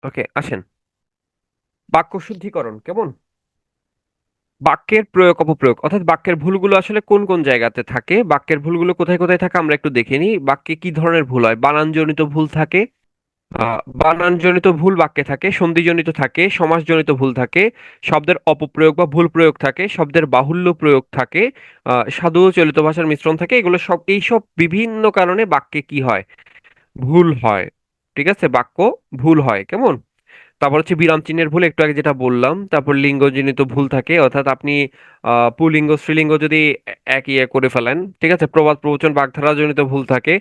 ওকে, আসেন। বাক্য শুদ্ধিকরণ কেমন? বাক্যের প্রয়োগ অপপ্রয়োগ অর্থাৎ বাক্যের ভুলগুলো আসলে কোন কোন জায়গাতে থাকে, বাক্যের ভুলগুলো কোথায় কোথায় থাকে আমরা একটু দেখে নিই। বাক্যে কি ধরনের ভুল হয়? বানানজনিত ভুল থাকে, বানানজনিত ভুল বাক্যে থাকে, সন্ধিজনিত থাকে, সমাসজনিত ভুল থাকে, শব্দের অপপ্রয়োগ বা ভুল প্রয়োগ থাকে, শব্দের বাহুল্য প্রয়োগ থাকে, সাধু ও চলিত ভাষার মিশ্রণ থাকে। এগুলো সব, এইসব বিভিন্ন কারণে বাক্যে কি হয়? ভুল হয়। ঠিক আছে, বাক্য ভুল হয় কেমন। তারপর হচ্ছে বিরাম চিহ্নের ভুল, একটু আগে যেটা বললাম। তারপর লিঙ্গজনিত ভুল থাকে, অর্থাৎ আপনি পুল্লিঙ্গ স্ত্রীলিঙ্গ যদি এক ইয়ে করে ফেলেন, ঠিক আছে। প্রবাদ প্রবচন বাগধারা জনিত ভুল থাকে।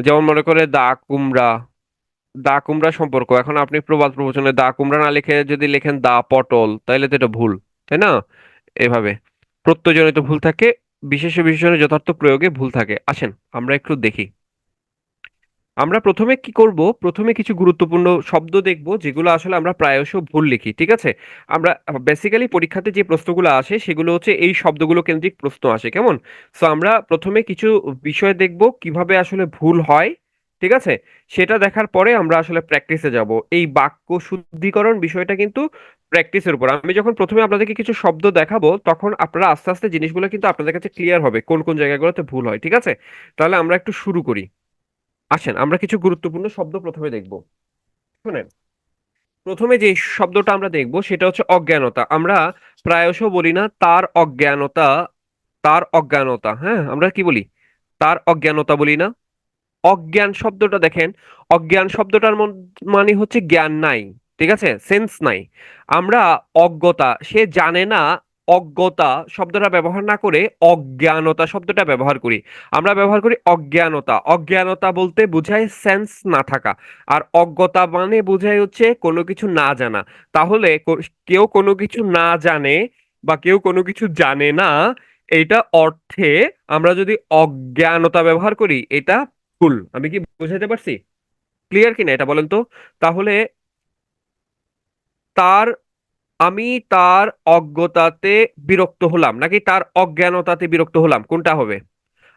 যেমন মনে করে দা কুমড়া, দা কুমড়া সম্পর্ক, এখন আপনি প্রবাদ প্রবচনে দা কুমড়া না লিখে যদি লেখেন দা পটল, তাহলে তো এটা ভুল, তাই না? এভাবে প্রত্যয়জনিত ভুল থাকে, বিশেষ বিশেষণের যথার্থ প্রয়োগে ভুল থাকে। আসেন আমরা একটু দেখি। আমরা প্রথমে কি করব, প্রথমে কিছু গুরুত্বপূর্ণ শব্দ দেখব যেগুলো আসলে আমরা প্রায়শ ভুল লিখি, ঠিক আছে। আমরা বেসিক্যালি পরীক্ষাতে যে প্রশ্নগুলো আসে সেগুলো হচ্ছে এই শব্দগুলো কেন্দ্রিক প্রশ্ন আসে কেমন। সো আমরা প্রথমে কিছু বিষয় দেখব কিভাবে আসলে ভুল হয়, ঠিক আছে। সেটা দেখার পরে আমরা আসলে প্র্যাকটিসে যাব। এই বাক্য শুদ্ধিকরণ বিষয়টা কিন্তু প্র্যাকটিসের উপর। আমি যখন প্রথমে আপনাদেরকে কিছু শব্দ দেখাবো তখন আপনারা আস্তে আস্তে জিনিসগুলো কিন্তু আপনাদের কাছে ক্লিয়ার হবে কোন কোন জায়গাগুলোতে ভুল হয়, ঠিক আছে। তাহলে আমরা একটু শুরু করি। আসেন আমরা কিছু গুরুত্বপূর্ণ শব্দ প্রথমে দেখব। শুনেন, প্রথমে যে শব্দটা আমরা দেখব সেটা হচ্ছে অজ্ঞানতা। আমরা প্রায়শ বলি না তার অজ্ঞানতা, তার অজ্ঞানতা, হ্যাঁ আমরা কি বলি? তার অজ্ঞানতা বলি না। অজ্ঞান শব্দটা দেখেন, অজ্ঞান শব্দটার মানে হচ্ছে জ্ঞান নাই, ঠিক আছে, সেন্স নাই। আমরা অজ্ঞতা, সে জানে না, অজ্ঞতা শব্দটা ব্যবহার না করে অজ্ঞানতা শব্দটা ব্যবহার করি। আমরা ব্যবহার করি অজ্ঞানতা। অজ্ঞানতা বলতে বোঝায় সেন্স না থাকা, আর অজ্ঞতা মানে বোঝায় হচ্ছে কোনো কিছু না জানা। তাহলে কেউ কোনো কিছু না জানে বা কেউ কোনো কিছু জানে না, এইটা অর্থে আমরা যদি অজ্ঞানতা ব্যবহার করি, এটা ভুল। আমি কি বুঝাতে পারছি? ক্লিয়ার কিনা এটা বলেন তো। তাহলে তার, আমি তার অজ্ঞতাতে বিরক্ত হলাম নাকি তার অজ্ঞানতাতে বিরক্ত হলাম, কোনটা হবে?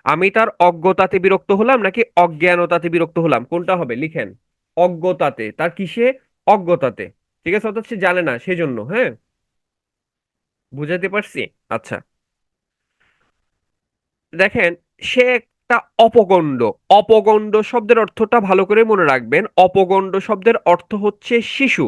আমি তার অজ্ঞতাতে বিরক্ত হলাম নাকি অজ্ঞানতাতে বিরক্ত হলাম, কোনটা হবে লিখেন। অজ্ঞতাতে, তার কিসে? অজ্ঞতাতে, ঠিক আছে, অর্থাৎ সে জানে না সেজন্য, হ্যাঁ। বুঝাতে পারছি? আচ্ছা, দেখেন, সে একটা অপগণ্ড। অপগণ্ড শব্দের অর্থটা ভালো করে মনে রাখবেন। অপগণ্ড শব্দের অর্থ হচ্ছে শিশু।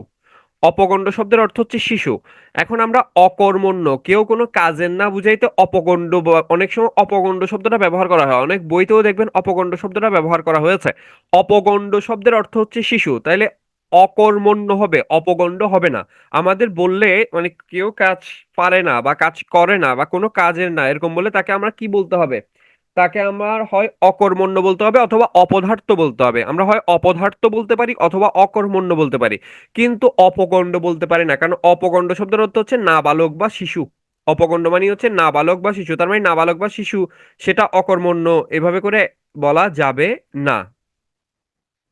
অপগণ্ড শব্দের অর্থ হচ্ছে শিশু। এখন আমরা অকর্মণ্য, কেউ কোনো কাজের না বুঝাইতে অপগণ্ড অনেক সময় অপগণ্ড শব্দটা ব্যবহার করা হয়, অনেক বইতেও দেখবেন অপগণ্ড শব্দটা ব্যবহার করা হয়েছে। অপগণ্ড শব্দের অর্থ হচ্ছে শিশু, তাইলে অকর্মণ্য হবে, অপগণ্ড হবে না। আমাদের বললে মানে কেউ কাজ পারে না বা কাজ করে না বা কোনো কাজের না এরকম বলে তাকে আমরা কি বলতে হবে? তাকে আমার হয় অকর্মণ্য বলতে হবে অথবা অপদার্থ বলতে হবে। আমরা হয় অপদার্থ বলতে পারি অথবা অকর্মণ্য বলতে পারি, কিন্তু অপগণ্ড বলতে পারি না, কারণ অপগণ্ড শব্দের অর্থ হচ্ছে নাবালক বা শিশু। অপগণ্ড মানে হচ্ছে নাবালক বা শিশু, তার মানে নাবালক বা শিশু, সেটা অকর্মণ্য এভাবে করে বলা যাবে না।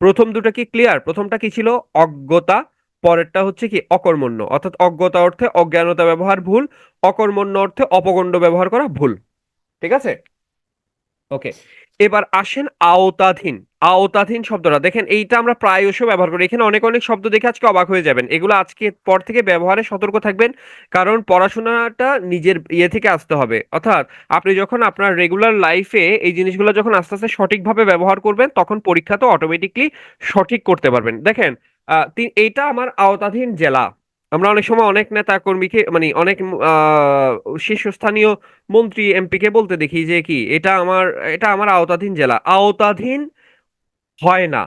প্রথম দুটো কি ক্লিয়ার? প্রথমটা কি ছিল? অজ্ঞতা। পরেরটা হচ্ছে কি? অকর্মণ্য। অর্থাৎ অজ্ঞতা অর্থে অজ্ঞানতা ব্যবহার ভুল, অকর্মণ্য অর্থে অপগণ্ড ব্যবহার করা ভুল, ঠিক আছে। ওকে, এবার আসেন আওতাধীন। আওতাধীন শব্দটা দেখেন, এইটা আমরা প্রায়শ ব্যবহার করি। এখানে অনেক অনেক শব্দ দেখে আজকে অবাক হয়ে যাবেন, এগুলো আজকে পর থেকে ব্যবহারে সতর্ক থাকবেন। কারণ পড়াশোনাটা নিজের ইয়ে থেকে আসতে হবে, অর্থাৎ আপনি যখন আপনার রেগুলার লাইফে এই জিনিসগুলো যখন আস্তে আস্তে সঠিকভাবে ব্যবহার করবেন তখন পরীক্ষা তো অটোমেটিকলি সঠিক করতে পারবেন। দেখেন, এইটা আমার আওতাধীন জেলা। আমরা অনেক সময় অনেক নেতা কর্মীকে মানে অনেক আহ শীর্ষস্থানীয় মন্ত্রী এমপি কে বলতে দেখি যে কি এটা আমার, এটা আমার আওতাধীন জেলা। আওতাধীন হয় না।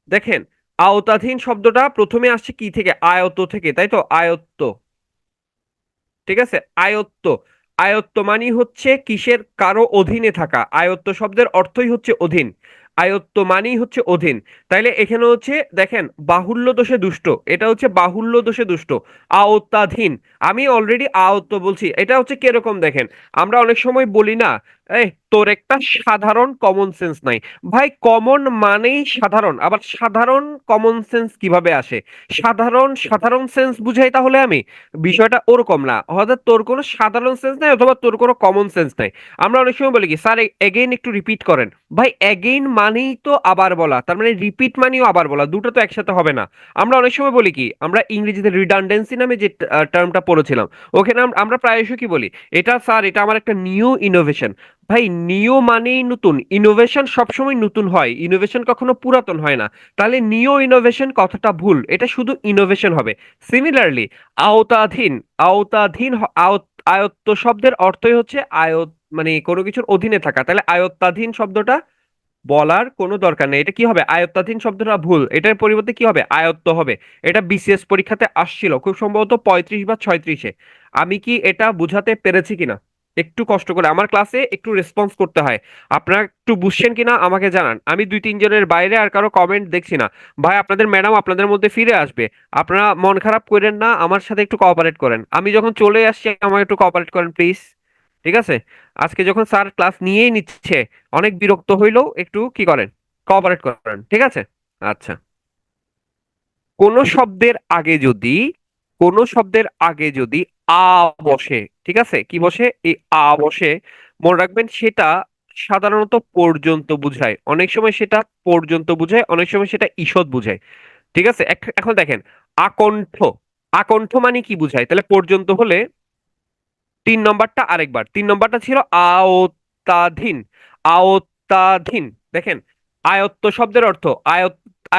দেখেন, আওতাধীন শব্দটা প্রথমে আসছে কি থেকে? আয়ত্ত থেকে, তাই তো, আয়ত্ত, ঠিক আছে, আয়ত্ত। আয়ত্ত মানে হচ্ছে কিসের? কারো অধীনে থাকা। আয়ত্ত শব্দের অর্থই হচ্ছে অধীন। আয়ত্ত মানেই হচ্ছে অধীন। তাইলে এখানে হচ্ছে দেখেন, বাহুল্য দোষে দুষ্ট, এটা হচ্ছে বাহুল্য দোষে দুষ্ট। আওতাধীন, আমি অলরেডি আয়ত্ত বলছি, এটা হচ্ছে কিরকম দেখেন, আমরা অনেক সময় বলি না, এই তোর একটা সাধারণ কমন সেন্স নাই। ভাই কমন মানেই সাধারণ, আবার সাধারণ কমন সেন্স কিভাবে আসে? সাধারণ সাধারণ সেন্স বুঝাই তাহলে আমি? বিষয়টা ওরকম না, হয়তো তোর কোনো সাধারণ সেন্স নাই অথবা তোর কোনো কমন সেন্স নাই। আমরা অনেক সময় বলি কি স্যার এগেইন একটু রিপিট করেন। ভাই এগেইন মানেই তো আবার বলা, তার মানে রিপিট মানেও আবার বলা, দুটো তো একসাথে হবে না। আমরা অনেক সময় বলি কি, আমরা ইংরেজিতে রিডান্ডেন্সি নামে যে টার্মটা পড়েছিলাম, ওখানে আমরা প্রায়শই কি বলি, এটা স্যার এটা আমার একটা নিউ ইনোভেশন। ভাই নিও মানেই নতুন, ইনোভেশন সবসময় নতুন হয়, ইনোভেশন কখনো পুরাতন হয় না। তাহলে নিও ইনোভেশন কথাটা ভুল, এটা শুধু ইনোভেশন হবে। সিমিলারলি আওতাধীন, আওতাধীন আয়ত্ত শব্দের অর্থই হচ্ছে আয়ত, মানে কোনো কিছুর অধীনে থাকা। তাহলে আয়ত্তাধীন শব্দটা বলার কোনো দরকার নেই, এটা কি হবে, আয়ত্তাধীন শব্দটা ভুল, এটার পরিবর্তে কি হবে, আয়ত্ত হবে। এটা বিসিএস পরীক্ষাতে আসছিল খুব সম্ভবত 35 বা 36-এ। আমি কি এটা বুঝাতে পেরেছি কিনা? একটু কষ্ট করে, আমার ক্লাসে একটু রেসপন্স করতে হয়। আপনারা একটু বুঝছেন কিনা আমাকে জানান, আমি 2-3 জনের বাইরে আর কারো কমেন্ট দেখছি না। ভাই আপনাদের ম্যাডাম আপনাদের মধ্যে ফিরে আসবে, আপনারা মন খারাপ করেন না, আমার সাথে একটু কোঅপারেট করেন। আমি যখন চলে আসছি আমাকে একটু কোঅপারেট করেন প্লিজ। ঠিক আছে? আজকে যখন স্যার ক্লাস নিয়েই নিচ্ছে, অনেক বিরক্ত হইলেও একটু কি করেন, কোঅপারেট করেন, ঠিক আছে? আচ্ছা। কোন শব্দের আগে যদি, কোন শব্দের আগে যদি আ বসে, ঠিক আছে, কি বসে, এই আ বসে, মনে রাখবেন সেটা সাধারণত পর্যন্ত বুঝায়, অনেক সময় সেটা পর্যন্ত বুঝায়, অনেক সময় সেটা ঈষৎ বুঝায়। ঠিক আছে? এখন দেখেন, আকণ্ঠ, আকণ্ঠ মানে কি বুঝায়? তাহলে পর্যন্ত হলে 3 নম্বরটা আরেকবার, 3 নম্বরটা ছিল আওতাধীন, আওতাধীন। দেখেন, আয়ত্ত শব্দের অর্থ,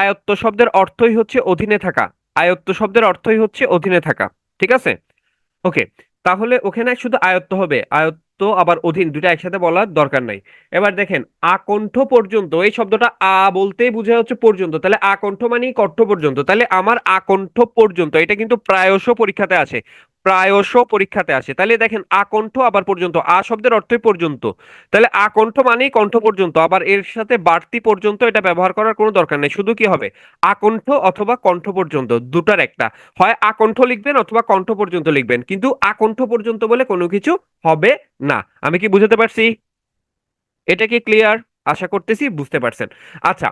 আয়ত্ত শব্দের অর্থই হচ্ছে অধীনে থাকা, আয়ত্ত শব্দের অর্থই হচ্ছে অধীনে থাকা। ঠিক আছে? ওকে। তাহলে ওখানে শুধু আয়ত্ত হবে, আয়ত্ত আবার অধীন দুটো একসাথে বলার দরকার নাই। এবার দেখেন, আকণ্ঠ পর্যন্ত, এই শব্দটা আ বলতেই বোঝা হচ্ছে পর্যন্ত, তাহলে আকণ্ঠ মানেই কণ্ঠ পর্যন্ত। তাহলে আমার আকণ্ঠ পর্যন্ত, এটা কিন্তু প্রায়শ পরীক্ষাতে আসে, প্রায়শ পরীক্ষাতে আসে। তাহলে দেখেন আকণ্ঠ আবার পর্যন্ত, আ শব্দের অর্থই পর্যন্ত, তাহলে আকণ্ঠ মানেই কণ্ঠ পর্যন্ত, আবার এর সাথে বাড়তি পর্যন্ত এটা ব্যবহার করার কোনো দরকার নেই, শুধু কি হবে, আকণ্ঠ অথবা কণ্ঠ পর্যন্ত, দুটার একটা, হয় আকণ্ঠ লিখবেন অথবা কণ্ঠ পর্যন্ত লিখবেন, কিন্তু আকণ্ঠ পর্যন্ত বলে কোনো কিছু হবে না। আমি কি বুঝাতে পারছি? এটা কি ক্লিয়ার? আশা করতেছি বুঝতে পারছেন। আচ্ছা,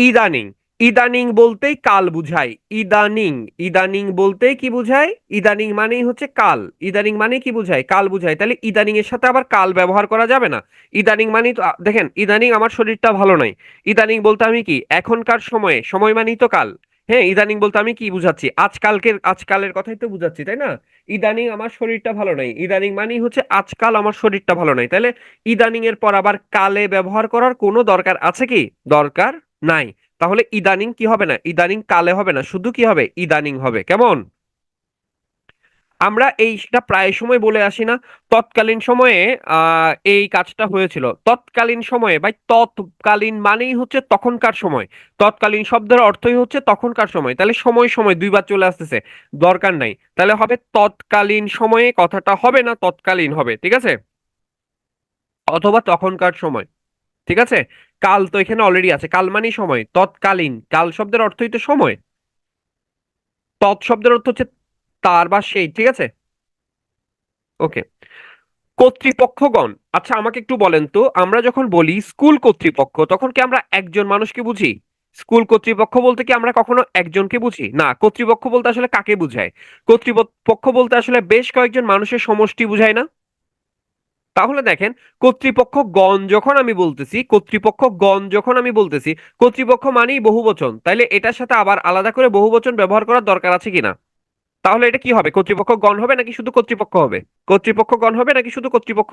ইদানিং, ইদানিং বলতেই কাল বুঝায়, ইদানিং, ইদানিং বলতেই কি বুঝায়, ইদানিং মানেই হচ্ছে কাল, ইদানিং মানে কি বুঝায়, কাল বুঝায়। তাহলে ইদানিং এর সাথে আবার কাল ব্যবহার করা যাবে না। ইদানিং মানেই তো দেখেন, ইদানিং আমার শরীরটা ভালো নাই, ইদানিং বলতে আমি কি, এখনকার সময়ে, সময় মানেই তো কাল। হ্যাঁ, ইদানিং বলতে আমি কি বুঝাচ্ছি, আজকালকের, আজকালের কথাই তো বুঝাচ্ছি, তাই না? ইদানিং আমার শরীরটা ভালো নাই, ইদানিং মানেই হচ্ছে আজকাল আমার শরীরটা ভালো নাই। তাহলে ইদানিং এর পর আবার কালে ব্যবহার করার কোনো দরকার আছে কি? দরকার নাই। তাহলে ইদানিং কি হবে না, ইদানিং কালে হবে না, শুধু কি হবে, ইদানিং হবে। কেমন? আমরা এইটা প্রায় সময় বলে আসি না, তৎকালীন সময়ে এই কাজটা হয়েছিল, তৎকালীন সময়ে, ভাই তৎকালীন মানেই হচ্ছে তখনকার সময়, তৎকালীন শব্দের অর্থই হচ্ছে তখনকার সময়। তাহলে সময় সময় দুইবার চলে আসতেছে, দরকার নাই। তাহলে হবে তৎকালীন সময়ে, কথাটা হবে না, তৎকালীন হবে, ঠিক আছে? অথবা তখনকার সময়। ঠিক আছে? কাল তো এখানে অলরেডি আছে, কাল মানেই সময়, তৎকালীন, কাল শব্দের অর্থই তো সময়, তৎ শব্দের অর্থ হচ্ছে তার বা সেই, ঠিক আছে? ওকে। কর্তৃপক্ষগণ, আচ্ছা আমাকে একটু বলেন তো, আমরা যখন বলি স্কুল কর্তৃপক্ষ, তখন কি আমরা একজন মানুষকে বুঝি? স্কুল কর্তৃপক্ষ বলতে কি আমরা কখনো একজনকে বুঝি না? কর্তৃপক্ষ বলতে আসলে কাকে বুঝায়? কর্তৃপক্ষ বলতে আসলে বেশ কয়েকজন মানুষের সমষ্টি বুঝায় না? তাহলে দেখেন, কর্তৃপক্ষগণ যখন আমি বলতেছি, কর্তৃপক্ষগণ যখন আমি বলতেছি, কর্তৃপক্ষ মানেই বহুবচন, তাইলে এটার সাথে আবার আলাদা করে বহুবচন ব্যবহার করার দরকার আছে কিনা? তাহলে এটা কি হবে, কর্তৃপক্ষগণ হবে নাকি শুধু কর্তৃপক্ষ হবে? কর্তৃপক্ষগণ হবে নাকি শুধু কর্তৃপক্ষ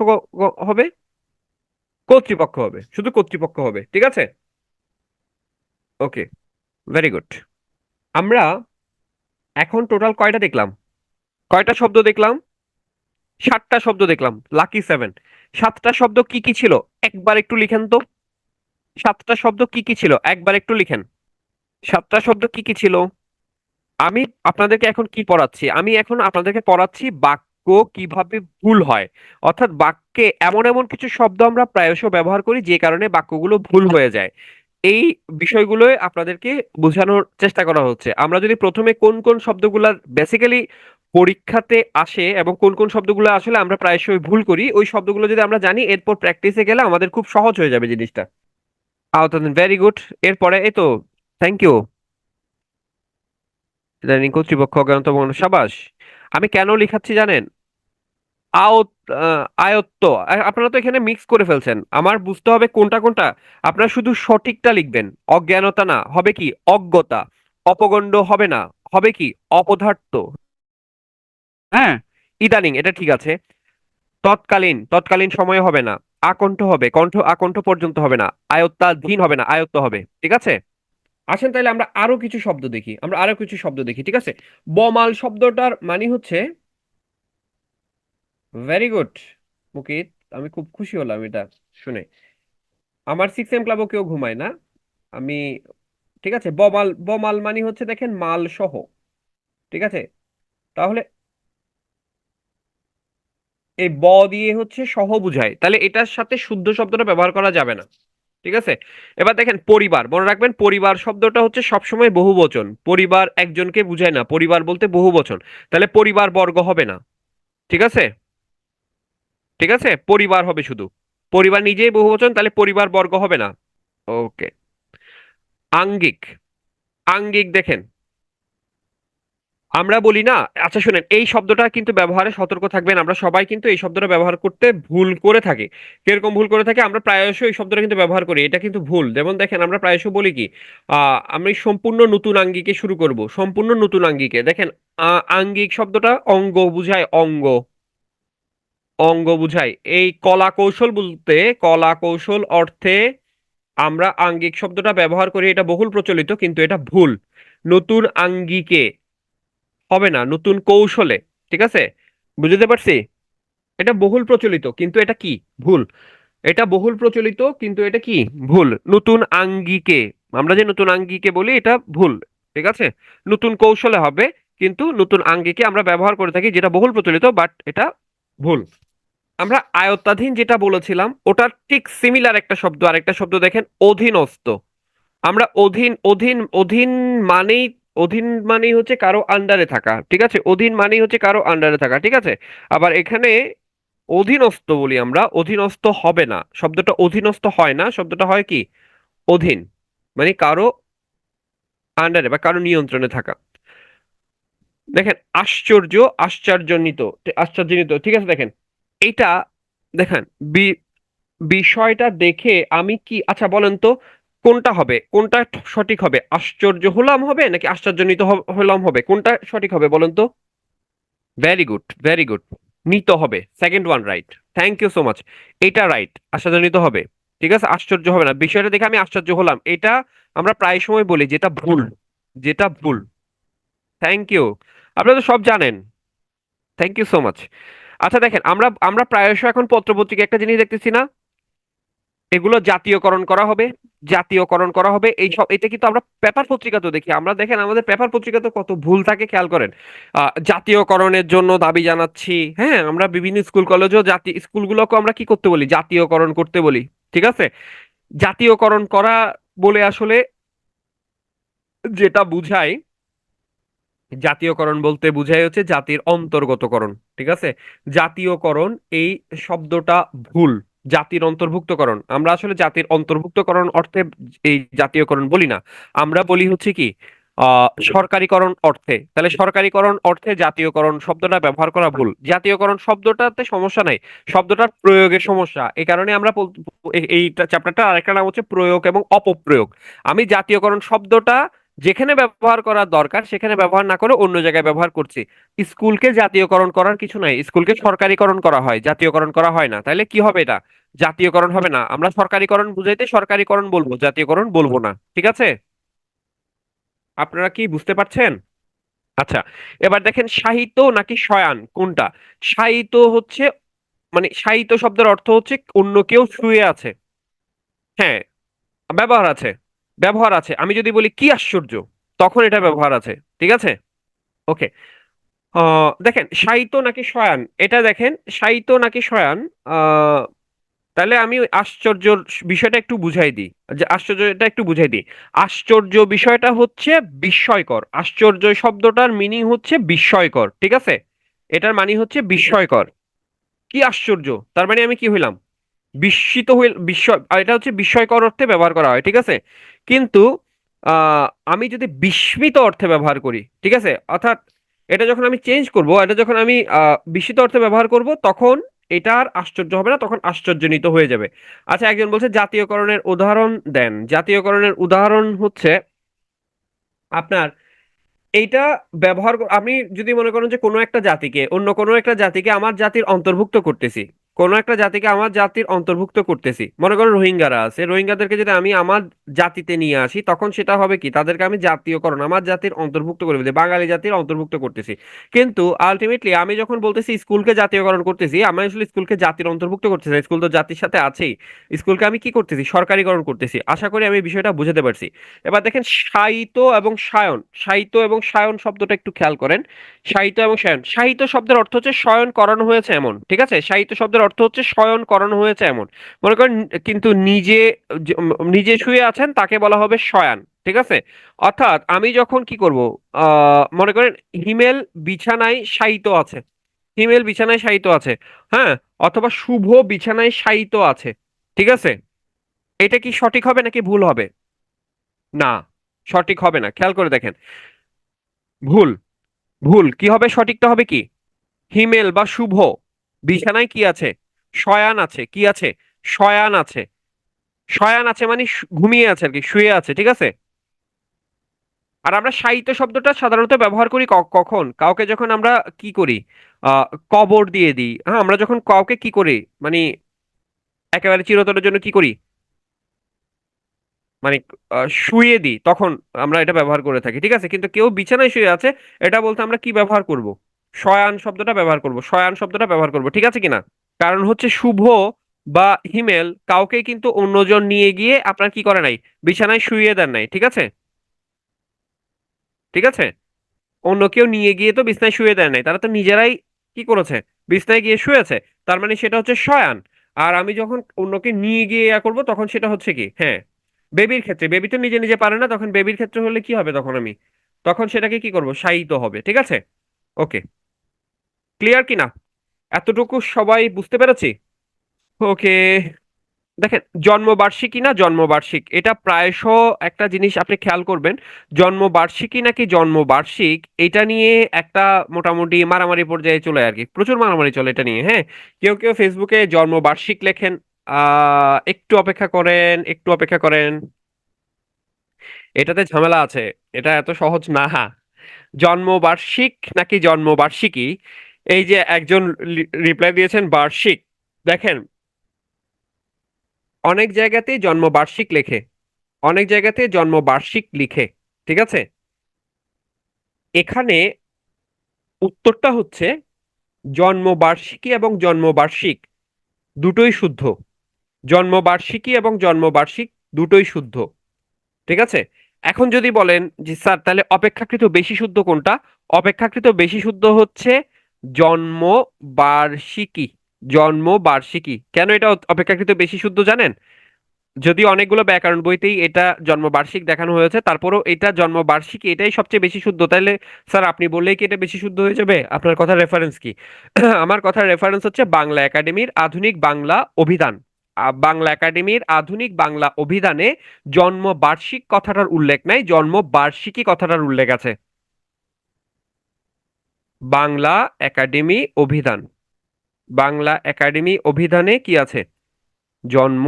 হবে? কর্তৃপক্ষ হবে, শুধু কর্তৃপক্ষ হবে, ঠিক আছে? ওকে, ভেরি গুড। আমরা এখন টোটাল কয়টা দেখলাম, কয়টা শব্দ দেখলাম? 7টা শব্দ দেখলাম, লাকি 7। 7টা শব্দ কি কি ছিল একবার একটু লিখেন তো, 7টা শব্দ কি কি ছিল একবার একটু লিখেন। 7টা শব্দ কি কি ছিল? আমি আপনাদেরকে এখন কি পড়াচ্ছি, আমি এখন আপনাদেরকে পড়াচ্ছি বাক্য কিভাবে ভুল হয়। অর্থাৎ বাক্যে এমন এমন কিছু শব্দ আমরা প্রায়শ ব্যবহার করি যে কারণে বাক্যগুলো ভুল হয়ে যায়। এই বিষয়গুলোই আপনাদেরকে বোঝানোর চেষ্টা করা হচ্ছে। আমরা যদি প্রথমে কোন কোন শব্দগুলা বেসিক্যালি পরীক্ষাতে আসে এবং কোন কোন শব্দগুলো আসলে আমরা প্রায়শই ভুল করি, ওই শব্দগুলো যদি আমরা জানি এরপর প্র্যাকটিসে গেলে আমাদের খুব সহজ হয়ে যাবে জিনিসটা। আওতান, ভেরি গুড। এরপরে এই তো, থ্যাংক ইউ। ইদানিং কর্তৃপক্ষ অজ্ঞানত মগ্ন, সাবাস। আমি কেন লিখাচ্ছি জানেন? আয়ত, আয়ত্ত। আপনারা তো এখানে মিক্স করে ফেলছেন, আমার বুঝতে হবে কোনটা কোনটা। আপনারা শুধু সঠিকটা লিখবেন, অজ্ঞানতা না, হবে কি অজ্ঞতা। অপগণ্ড হবে না, হবে কি অপদার্থ। হ্যাঁ, ইদানিং এটা ঠিক আছে। তৎকালীন, তৎকালীন সময়ে হবে না। আকণ্ঠ হবে, কণ্ঠ আকণ্ঠ পর্যন্ত হবে না। আয়ত্তাধীন হবে না, আয়ত্ত হবে। ঠিক আছে। আসেন তাহলে আমরা আরো কিছু শব্দ দেখি, আমরা আরো কিছু শব্দ দেখি, ঠিক আছে। বমাল শব্দটার মানে হচ্ছে, ভেরি গুড মুকিত, আমি খুব খুশি হলাম এটা শুনে। আমার 6 এম ক্লাবও কেউ ঘুমায় না। আমি, ঠিক আছে, বমাল, বমাল মানে হচ্ছে দেখেন মাল সহ। ঠিক আছে। তাহলে এই ব দিয়ে হচ্ছে সহ বুঝায়, তাহলে এটার সাথে শুদ্ধ শব্দটা ব্যবহার করা যাবে না। ঠিক আছে। এবার দেখেন পরিবার, মনে রাখবেন পরিবার শব্দটা হচ্ছে সবসময় বহুবচন, পরিবার একজনকে বুঝায় না, পরিবার বলতে বহুবচন। তাহলে পরিবার বর্গ হবে না। ঠিক আছে। ঠিক আছে, পরিবার হবে শুধু। পরিবার নিজেই বহুবচন, তাহলে পরিবার বর্গ হবে না। ওকে। আঙ্গিক, আঙ্গিক দেখেন, আমরা বলি না, আচ্ছা শুনেন, এই শব্দটা কিন্তু ব্যবহারে সতর্ক থাকবেন, আমরা সবাই কিন্তু এই শব্দটা ব্যবহার করতে ভুল করে থাকি। কিরকম ভুল করে থাকি? আমরা প্রায়শই এই শব্দটা কিন্তু ব্যবহার করি, এটা কিন্তু ভুল। যেমন দেখেন আমরা প্রায়শই বলি কি, আমি সম্পূর্ণ নতুন আঙ্গিকে শুরু করব, সম্পূর্ণ নতুন আঙ্গিকে। দেখেন আঙ্গিক শব্দটা অঙ্গ বুঝায়, অঙ্গ, অঙ্গ বুঝায়। এই কলা কৌশল বলতে, কলা কৌশল অর্থে আমরা আঙ্গিক শব্দটা ব্যবহার করি, এটা বহুল প্রচলিত, কিন্তু এটা ভুল। নতুন আঙ্গিকে হবে না, নতুন কৌশলে। ঠিক আছে, বুঝতে পারছি। এটা বহুল প্রচলিত কিন্তু এটা কি, ভুল। এটা বহুল প্রচলিত কিন্তু এটা কি, ভুল। নতুন আঙ্গিকে, আমরা যে নতুন আঙ্গিকে বলি এটা ভুল। ঠিক আছে। নতুন কৌশলে হবে, কিন্তু নতুন আঙ্গিকে আমরা ব্যবহার করে থাকি, যেটা বহুল প্রচলিত, বাট এটা ভুল। আমরা আয়ত্তাধীন যেটা বলেছিলাম ওটার ঠিক সিমিলার একটা শব্দ, আরেকটা শব্দ দেখেন, অধীনস্থ। আমরা অধীন, অধীন, অধীন মানেই, অধীন মানেই হচ্ছে কারো আন্ডারে থাকা। ঠিক আছে, অধীন মানেই হচ্ছে কারো আন্ডারে থাকা। ঠিক আছে। আবার এখানে অধীনস্থ বলি আমরা, অধীনস্থ হবে না, শব্দটা অধীনস্থ হয় না, শব্দটা হয় কি অধীন, মানে কারো আন্ডারে বা কারো নিয়ন্ত্রণে থাকা। দেখেন আশ্চর্য, আশ্চর্যজনিত, আশ্চর্যজনিত। ঠিক আছে দেখেন এইটা, দেখেন বিষয়টা দেখে আমি কি, আচ্ছা বলেন তো কোনটা হবে, কোনটা সঠিক হবে? আশ্চর্য হলাম হবে নাকি আশ্চর্যজনিত হলাম হবে? কোনটা সঠিক হবে বলেন তো? Very good, very good. নিত হবে, second one right. Thank you so much. এটা রাইট, আশ্চর্যজনিত হবে। ঠিক আছে, আশ্চর্য হবে না, বিষয়টা দেখে আমি আশ্চর্য হলাম, এটা আমরা প্রায় সময় বলি, যেটা ভুল, যেটা ভুল। Thank you. আপনারা তো সব জানেন। Thank you so much. আচ্ছা দেখেন, আমরা আমরা প্রায়শ এখন পত্রপত্রিকা একটা জিনিস দেখতেছি না, এগুলো জাতীয়করণ করা হবে, জাতীয়করণ করা হবে, এই সব, এটা কিন্তু আমরা পেপার পত্রিকাতেও দেখি। আমরা দেখেন আমাদের পেপার পত্রিকাতে কত ভুল থাকে খেয়াল করেন। জাতীয়করণের জন্য দাবি জানাচ্ছি, হ্যাঁ, আমরা বিভিন্ন স্কুল কলেজেও জাতি, স্কুলগুলোকে আমরা কি করতে বলি, জাতীয়করণ করতে বলি। ঠিক আছে। জাতীয়করণ করা বলে আসলে যেটা বুঝায়, জাতীয়করণ বলতে বুঝায় হচ্ছে জাতির অন্তর্গতকরণ। ঠিক আছে। জাতীয়করণ এই শব্দটা ভুল। জাতির অন্তর্ভুক্তকরণ, আমরা আসলে জাতির অন্তর্ভুক্তকরণ অর্থে এই জাতীয়করণ বলি না, আমরা বলি হচ্ছে কি সরকারিকরণ অর্থে। তাহলে সরকারিকরণ অর্থে জাতীয়করণ শব্দটা ব্যবহার করা ভুল। জাতীয়করণ শব্দটাতে সমস্যা নাই, শব্দটার প্রয়োগের সমস্যা। এই কারণে আমরা এই চ্যাপ্টারটা আরেকটা নাম হচ্ছে প্রয়োগ এবং অপপ্রয়োগ। আমি জাতীয়করণ শব্দটা যেখানে ব্যবহার করা দরকার সেখানে ব্যবহার না করে অন্য জায়গায় ব্যবহার করছি। স্কুলকে জাতীয়করণ করার কিছু নাই, স্কুলকে সরকারিকরণ করা হয়, জাতীয়করণ করা হয় না। তাহলে কি হবে এটা? জাতীয়করণ হবে না, আমরা সরকারিকরণ বুঝাইতে সরকারিকরণ বলবো, জাতীয়করণ বলবো না। ঠিক আছে। আপনারা কি বুঝতে পারছেন? আচ্ছা, এবার দেখেন সাহিত্য নাকি শয়ান কোনটা? সাহিত্য হচ্ছে, মানে সাহিত্য শব্দের অর্থ হচ্ছে অন্য কেউ শুয়ে আছে। হ্যাঁ, ব্যবহার আছে, ব্যবহার আছে। আমি যদি বলি কি আশ্চর্য, তখন এটা ব্যবহার আছে। ঠিক আছে। ওকে। দেখেন সাহিত্য নাকি শয়ান, এটা দেখেন সাহিত্য নাকি শয়ান, তাহলে আমি ওই আশ্চর্যর বিষয়টা একটু বুঝাই দিই। যে আশ্চর্যটা একটু বুঝাই দিই। আশ্চর্য বিষয়টা হচ্ছে বিস্ময়কর। আশ্চর্য শব্দটার মিনিং হচ্ছে বিস্ময়কর, ঠিক আছে? এটার মানে হচ্ছে বিস্ময়কর। কি আশ্চর্য, তার মানে আমি কি হইলাম? বিস্মিত হইল, বিস্ময়, আর এটা হচ্ছে বিস্ময়কর অর্থে ব্যবহার করা হয়, ঠিক আছে? কিন্তু আহ, আমি যদি বিস্মিত অর্থে ব্যবহার করি, ঠিক আছে, অর্থাৎ এটা যখন আমি চেঞ্জ করব, এটা যখন আমি বিস্মিত অর্থে ব্যবহার করব, তখন এটা আর আশ্চর্য হবে না, তখন আশ্চর্যজনিত হয়ে যাবে। আচ্ছা, একজন বলছে জাতীয়করণের উদাহরণ দেন। জাতীয়করণের উদাহরণ হচ্ছে আপনার এইটা আমি যদি মনে করেন যে কোনো একটা জাতিকে, অন্য কোনো একটা জাতিকে আমার জাতির অন্তর্ভুক্ত করতেছি, কোনো একটা জাতিকে আমার জাতির অন্তর্ভুক্ত করতেছি, মনে করেন রোহিঙ্গারা আছে, রোহিঙ্গাদেরকে যদি আমি আমার জাতিতে নিয়ে আসি, তখন সেটা হবে কি, তাদেরকে আমি জাতীয়করণ, আমার জাতির অন্তর্ভুক্ত করে ফেলছি, বাঙালি জাতির অন্তর্ভুক্ত করতেছি। কিন্তু আলটিমেটলি আমি যখন বলতেছি স্কুলকে জাতীয়করণ করতেছি, আমি আসলে স্কুলকে জাতির অন্তর্ভুক্ত করতেছি না, স্কুল তো জাতির সাথে আছেই। স্কুলকে আমি কি করতেছি, সরকারিকরণ করতেছি। আশা করি আমি বিষয়টা বুঝাতে পারছি। এবার দেখেন সাহিত্য এবং সায়ন, সাহিত্য এবং সায়ন শব্দটা একটু খেয়াল করেন। সাহিত্য এবং সায়ন, সাহিত্য শব্দের অর্থ হচ্ছে শয়ন করানো হয়েছে এমন, ঠিক আছে? সাহিত্য শব্দের অর্থ হচ্ছে শয়ন করানো হয়েছে এমন। মনে করেন কিন্তু নিজে, নিজে শুয়ে আছেন তাকে বলা হবে শয়ান, ঠিক আছে? অর্থাৎ আমি যখন কি করব, মনে করেন হিমেল বিছানায় শায়িত আছে, হিমেল বিছানায় শায়িত আছে, হ্যাঁ, অথবা শুভ বিছানায় শায়িত আছে, ঠিক আছে? এটা কি সঠিক হবে নাকি ভুল হবে? না, সঠিক হবে না, খেয়াল করে দেখেন। ভুল, ভুল কি হবে, সঠিকটা হবে কি? হিমেল বা শুভ বিছানায় কি আছে? শয়ান আছে, কি আছে? শয়ান আছে। শয়ান আছে মানে ঘুমিয়ে আছে আর কি, শুয়ে আছে, ঠিক আছে? আর আমরা সাহিত্য শব্দটা সাধারণত ব্যবহার করি কখন, কাউকে যখন আমরা কি করি, আহ কবর দিয়ে দিই, হ্যাঁ, আমরা যখন কাউকে কি করি, মানে একেবারে চিরতরের জন্য কি করি, মানে শুইয়ে দিই, তখন আমরা এটা ব্যবহার করে থাকি, ঠিক আছে? কিন্তু কেউ বিছানায় শুয়ে আছে, এটা বলতে আমরা কি ব্যবহার করব? শয়ান শব্দটা ব্যবহার করব, শয়ান শব্দটা ব্যবহার করব, ঠিক আছে কিনা? কারণ হচ্ছে শুভ বা হিমেল কাউকে কিন্তু অন্যজন নিয়ে গিয়ে আপনার কি করে নাই, বিছানায় শুইয়ে দেন নাই, ঠিক আছে? ঠিক আছে, অন্য কেউ নিয়ে গিয়ে তো বিছানায় শুয়ে দেন নাই, তারা তো নিজেরাই কি করেছে, বিছানায় গিয়ে শুয়েছে। তার মানে সেটা হচ্ছে শয়ান। আর আমি যখন অন্যকে নিয়ে গিয়ে ইয়া করবো, তখন সেটা হচ্ছে কি, হ্যাঁ, বেবির ক্ষেত্রে, বেবি তো নিজে নিজে পারে না, তখন বেবির ক্ষেত্রে হলে কি হবে, তখন আমি, তখন সেটাকে কি করব, শায়িত হবে, ঠিক আছে? ওকে, ক্লিয়ার কিনা? এতটুকু সবাই বুঝতে পেরেছি? ওকে। দেখেন, জন্মবার্ষিকী না জন্মবার্ষিক, এটা প্রায়শ একটা জিনিস আপনি খেয়াল করবেন। জন্মবার্ষিকী নাকি জন্মবার্ষিক, এটা নিয়ে একটা মোটামুটি মারামারি পর্যায়ে চলে আর কি, প্রচুর মারামারি চলে এটা নিয়ে, হ্যাঁ। কেউ কেউ ফেসবুকে জন্মবার্ষিক লেখেন, একটু অপেক্ষা করেন, একটু অপেক্ষা করেন, এটাতে ঝামেলা আছে, এটা এত সহজ না। জন্মবার্ষিক নাকি জন্মবার্ষিকী, এই যে একজন রিপ্লাই দিয়েছেন বার্ষিক, দেখেন, অনেক জায়গাতেই জন্মবার্ষিক লেখে, অনেক জায়গাতে জন্মবার্ষিক লিখে, ঠিক আছে? এখানে উত্তরটা হচ্ছে জন্মবার্ষিকী এবং জন্মবার্ষিক দুটোই শুদ্ধ। জন্মবার্ষিকী এবং জন্মবার্ষিক দুটোই শুদ্ধ, ঠিক আছে? এখন যদি বলেন যে স্যার তাহলে অপেক্ষাকৃত বেশি শুদ্ধ কোনটা, অপেক্ষাকৃত বেশি শুদ্ধ হচ্ছে জন্মবার্ষিকী। জন্মবার্ষিকী কেন এটা অপেক্ষাকৃত বেশি শুদ্ধ জানেন? যদি অনেকগুলো ব্যাকরণ বইতেই এটা জন্মবার্ষিক দেখানো হয়েছে, তারপরেও এটা জন্মবার্ষিকী এটাই সবচেয়ে বেশি শুদ্ধ, তাইলে স্যার আপনি বললেই কি এটা বেশি শুদ্ধ হয়ে যাবে? আপনার কথার রেফারেন্স কি? আমার কথার রেফারেন্স হচ্ছে বাংলা একাডেমির আধুনিক বাংলা অভিধান। বাংলা একাডেমির আধুনিক বাংলা অভিধানে জন্মবার্ষিক কথাটার উল্লেখ নাই, জন্মবার্ষিকী কথাটার উল্লেখ আছে। বাংলা একাডেমি অভিধান, বাংলা একাডেমি অভিধানে কি আছে, জন্ম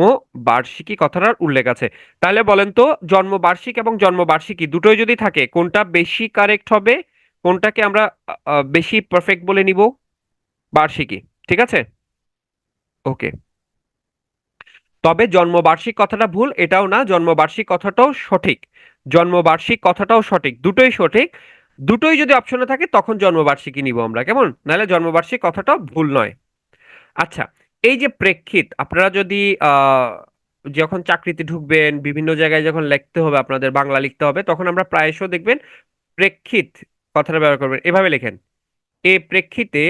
বার্ষিকী কথাটার উল্লেখ আছে। তাহলে বলেন তো, জন্ম বার্ষিক এবং জন্ম বার্ষিকী দুটোই যদি থাকে, কোনটা বেশি কারেক্ট হবে, কোনটাকে আমরা বেশি পারফেক্ট বলে নিব? বার্ষিকী, ঠিক আছে? ওকে। তবে জন্মবার্ষিক কথাটা ভুল এটাও না, জন্মবার্ষিক কথাটাও সঠিক। জন্মবার্ষিক কথাটাও সঠিক, দুটোই সঠিক। দুটোই যদি অপশনে থাকে তখন জন্মবার্ষিকী নিব আমরা, কেমন? নাহলে জন্মবার্ষিক কথাটাও ভুল নয়। আচ্ছা, এই যে প্রেক্ষিত, আপনারা যদি যখন চাকরিতে ঢুকবেন, বিভিন্ন জায়গায় যখন লিখতে হবে, আপনাদের বাংলা লিখতে হবে, তখন আমরা প্রায়শ দেখবেন প্রেক্ষিত কথাটা ব্যবহার করবেন, এভাবে লেখেন, এ প্রেক্ষিতে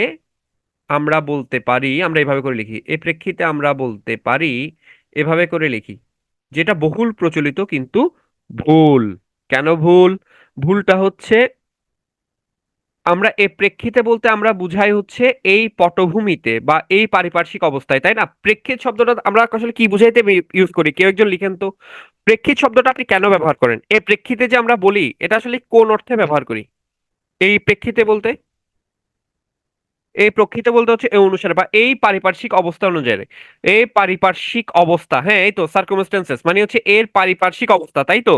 আমরা বলতে পারি, আমরা এভাবে করে লিখি, এ প্রেক্ষিতে আমরা বলতে পারি, এভাবে করে লিখি, যেটা বহুল প্রচলিত কিন্তু ভুল। কেন ভুল? ভুলটা হচ্ছে, আমরা এ প্রেক্ষিতে বলতে আমরা বুঝাই হচ্ছে এই পটভূমিতে বা এই পারিপার্শ্বিক অবস্থায়, তাই না? প্রেক্ষিত শব্দটা আমরা আসলে কি বুঝাইতে ইউজ করি, কেউ একজন লিখেন তো। প্রেক্ষিত শব্দটা আপনি কেন ব্যবহার করেন? এ প্রেক্ষিতে যে আমরা বলি, এটা আসলে কোন অর্থে ব্যবহার করি? এই প্রেক্ষিতে বলতে, এই প্রক্ষিতে বলতে হচ্ছে এই অনুসারে বা এই পারিপার্শ্বিক অবস্থা অনুযায়ী। এই পারিপার্শ্বিক অবস্থা, হ্যাঁ এই তো সার্কামস্টেন্সেস মানে হচ্ছে এর পারিপার্শ্বিক অবস্থা, তাই তো?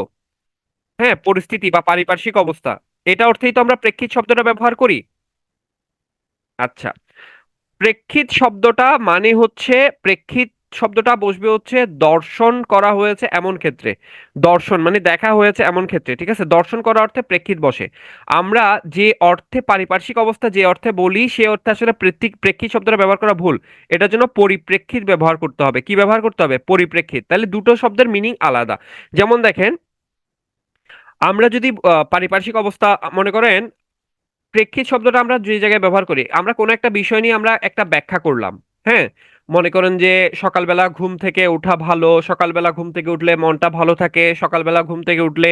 হ্যাঁ, পরিস্থিতি বা পারিপার্শ্বিক অবস্থা, এটা অর্থেই তো আমরা প্রেক্ষিত শব্দটা ব্যবহার করি। আচ্ছা, প্রেক্ষিত শব্দটা মানে হচ্ছে, প্রেক্ষিত শব্দটা বসবে হচ্ছে দর্শন করা হয়েছে এমন ক্ষেত্রে। দর্শন মানে দেখা হয়েছে এমন ক্ষেত্রে, ঠিক আছে? দর্শন করা অর্থে প্রেক্ষিত বসে। আমরা যে অর্থে পারিপার্শ্বিক অবস্থা যে অর্থে বলি, সে অর্থে আসলে প্রেক্ষিত প্রেক্ষিত শব্দটা ব্যবহার করা ভুল। এটার জন্য পরিপ্রেক্ষিত ব্যবহার করতে হবে। কি ব্যবহার করতে হবে? পরিপ্রেক্ষিত। তাহলে দুটো শব্দের মিনিং আলাদা। যেমন দেখেন, আমরা যদি পারিপার্শ্বিক অবস্থা মনে করেন, প্রেক্ষিত শব্দটা আমরা যে জায়গায় ব্যবহার করি, আমরা কোনো একটা বিষয় নিয়ে আমরা একটা ব্যাখ্যা করলাম। হ্যাঁ, মনে করেন যে সকালবেলা ঘুম থেকে ওঠা ভালো, সকালবেলা ঘুম থেকে উঠলে মনটা ভালো থাকে, সকালবেলা ঘুম থেকে উঠলে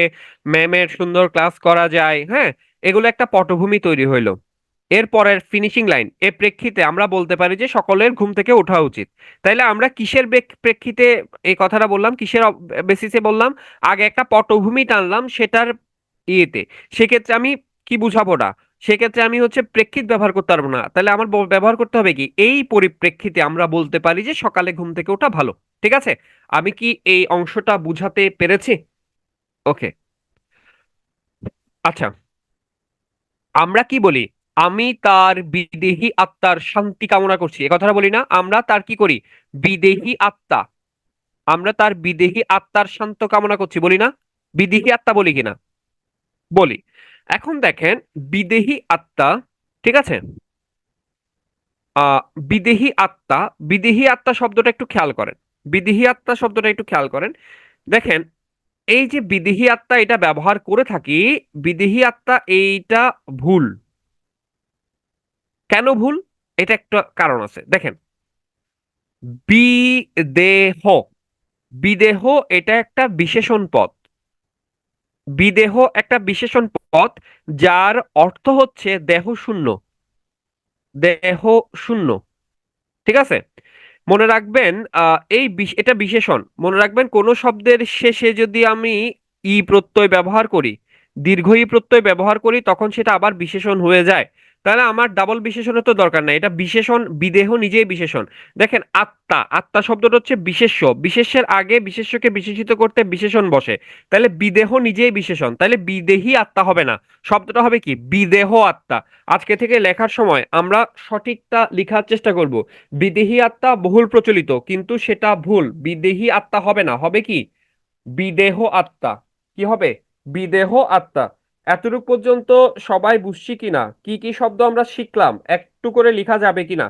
ম্যামের সুন্দর ক্লাস করা যায়। হ্যাঁ, এগুলো একটা পটভূমি তৈরি হইলো। এর পরের ফিনিশিং লাইন, এ প্রেক্ষিতে আমরা বলতে পারি যে সকলের ঘুম থেকে ওঠা উচিত। তাইলে আমরা কিসের প্রেক্ষিতে এই কথাটা বললাম, কিসের বেসিসে বললাম? আগে একটা পটভূমি টানলাম সেটার ইয়েতে। সেক্ষেত্রে আমি কি বুঝাবো না, সেক্ষেত্রে আমি হচ্ছে প্রেক্ষিত ব্যবহার করতে পারবো না। তাহলে আমার ব্যবহার করতে হবে কি, এই পরিপ্রেক্ষিতে আমরা বলতে পারি যে সকালে ঘুম থেকে ওঠা ভালো। ঠিক আছে? আমি কি এই অংশটা বুঝাতে পেরেছি? ওকে। আচ্ছা, আমরা কি বলি? আমি তার বিদেহী আত্মার শান্তি কামনা করছি, এ কথাটা বলি না? আমরা তার কি করি? বিদেহী আত্মা, আমরা তার বিদেহী আত্মার শান্ত কামনা করছি, বলি না? বিদেহী আত্মা বলি কিনা? বলি। এখন দেখেন, বিদেহী আত্মা, ঠিক আছে? আহ বিদেহী আত্মা, বিদেহী আত্মা শব্দটা একটু খেয়াল করেন। বিদেহী আত্মা শব্দটা একটু খেয়াল করেন। দেখেন, এই যে বিদেহী আত্মা এটা ব্যবহার করে থাকি, বিদেহী আত্মা এইটা ভুল। কেন ভুল? এটা একটা কারণ আছে, দেখেন। বিদেহ, বিদেহ এটা একটা বিশেষণ পদ। বিদেহ একটা বিশেষণ পদ, যার অর্থ হচ্ছে দেহ শূন্য। দেহ শূন্য, ঠিক আছে? মনে রাখবেন, এটা বিশেষণ। মনে রাখবেন, কোন শব্দের শেষে যদি আমি ই প্রত্যয় ব্যবহার করি, দীর্ঘ ই প্রত্যয় ব্যবহার করি, তখন সেটা আবার বিশেষণ হয়ে যায়। তাহলে আমার ডাবল বিশেষণের তো দরকার নাই, এটা বিশেষণ, বিদেহ নিজেই বিশেষণ। দেখেন, আত্মা, আত্মা শব্দটা হচ্ছে বিশেষ্য, বিশেষ্যের আগে বিশেষ্যকে বিশেষিত করতে বিশেষণ বসে। তাহলে বিদেহ নিজেই বিশেষণ, তাহলে বিদেহী আত্মা হবে না, শব্দটা হবে কি? বিদেহ আত্মা। আজকে থেকে লেখার সময় আমরা সঠিকটা লেখার চেষ্টা করব। বিদেহী আত্মা বহুল প্রচলিত, কিন্তু সেটা ভুল। বিদেহী আত্মা হবে না, হবে কি? বিদেহ আত্মা। কি হবে? বিদেহ আত্মা। এতটুক পর্যন্ত সবাই বুঝছি কিনা? কি কি শব্দ আমরা শিখলাম, একটু করে লেখা যাবে কিনা?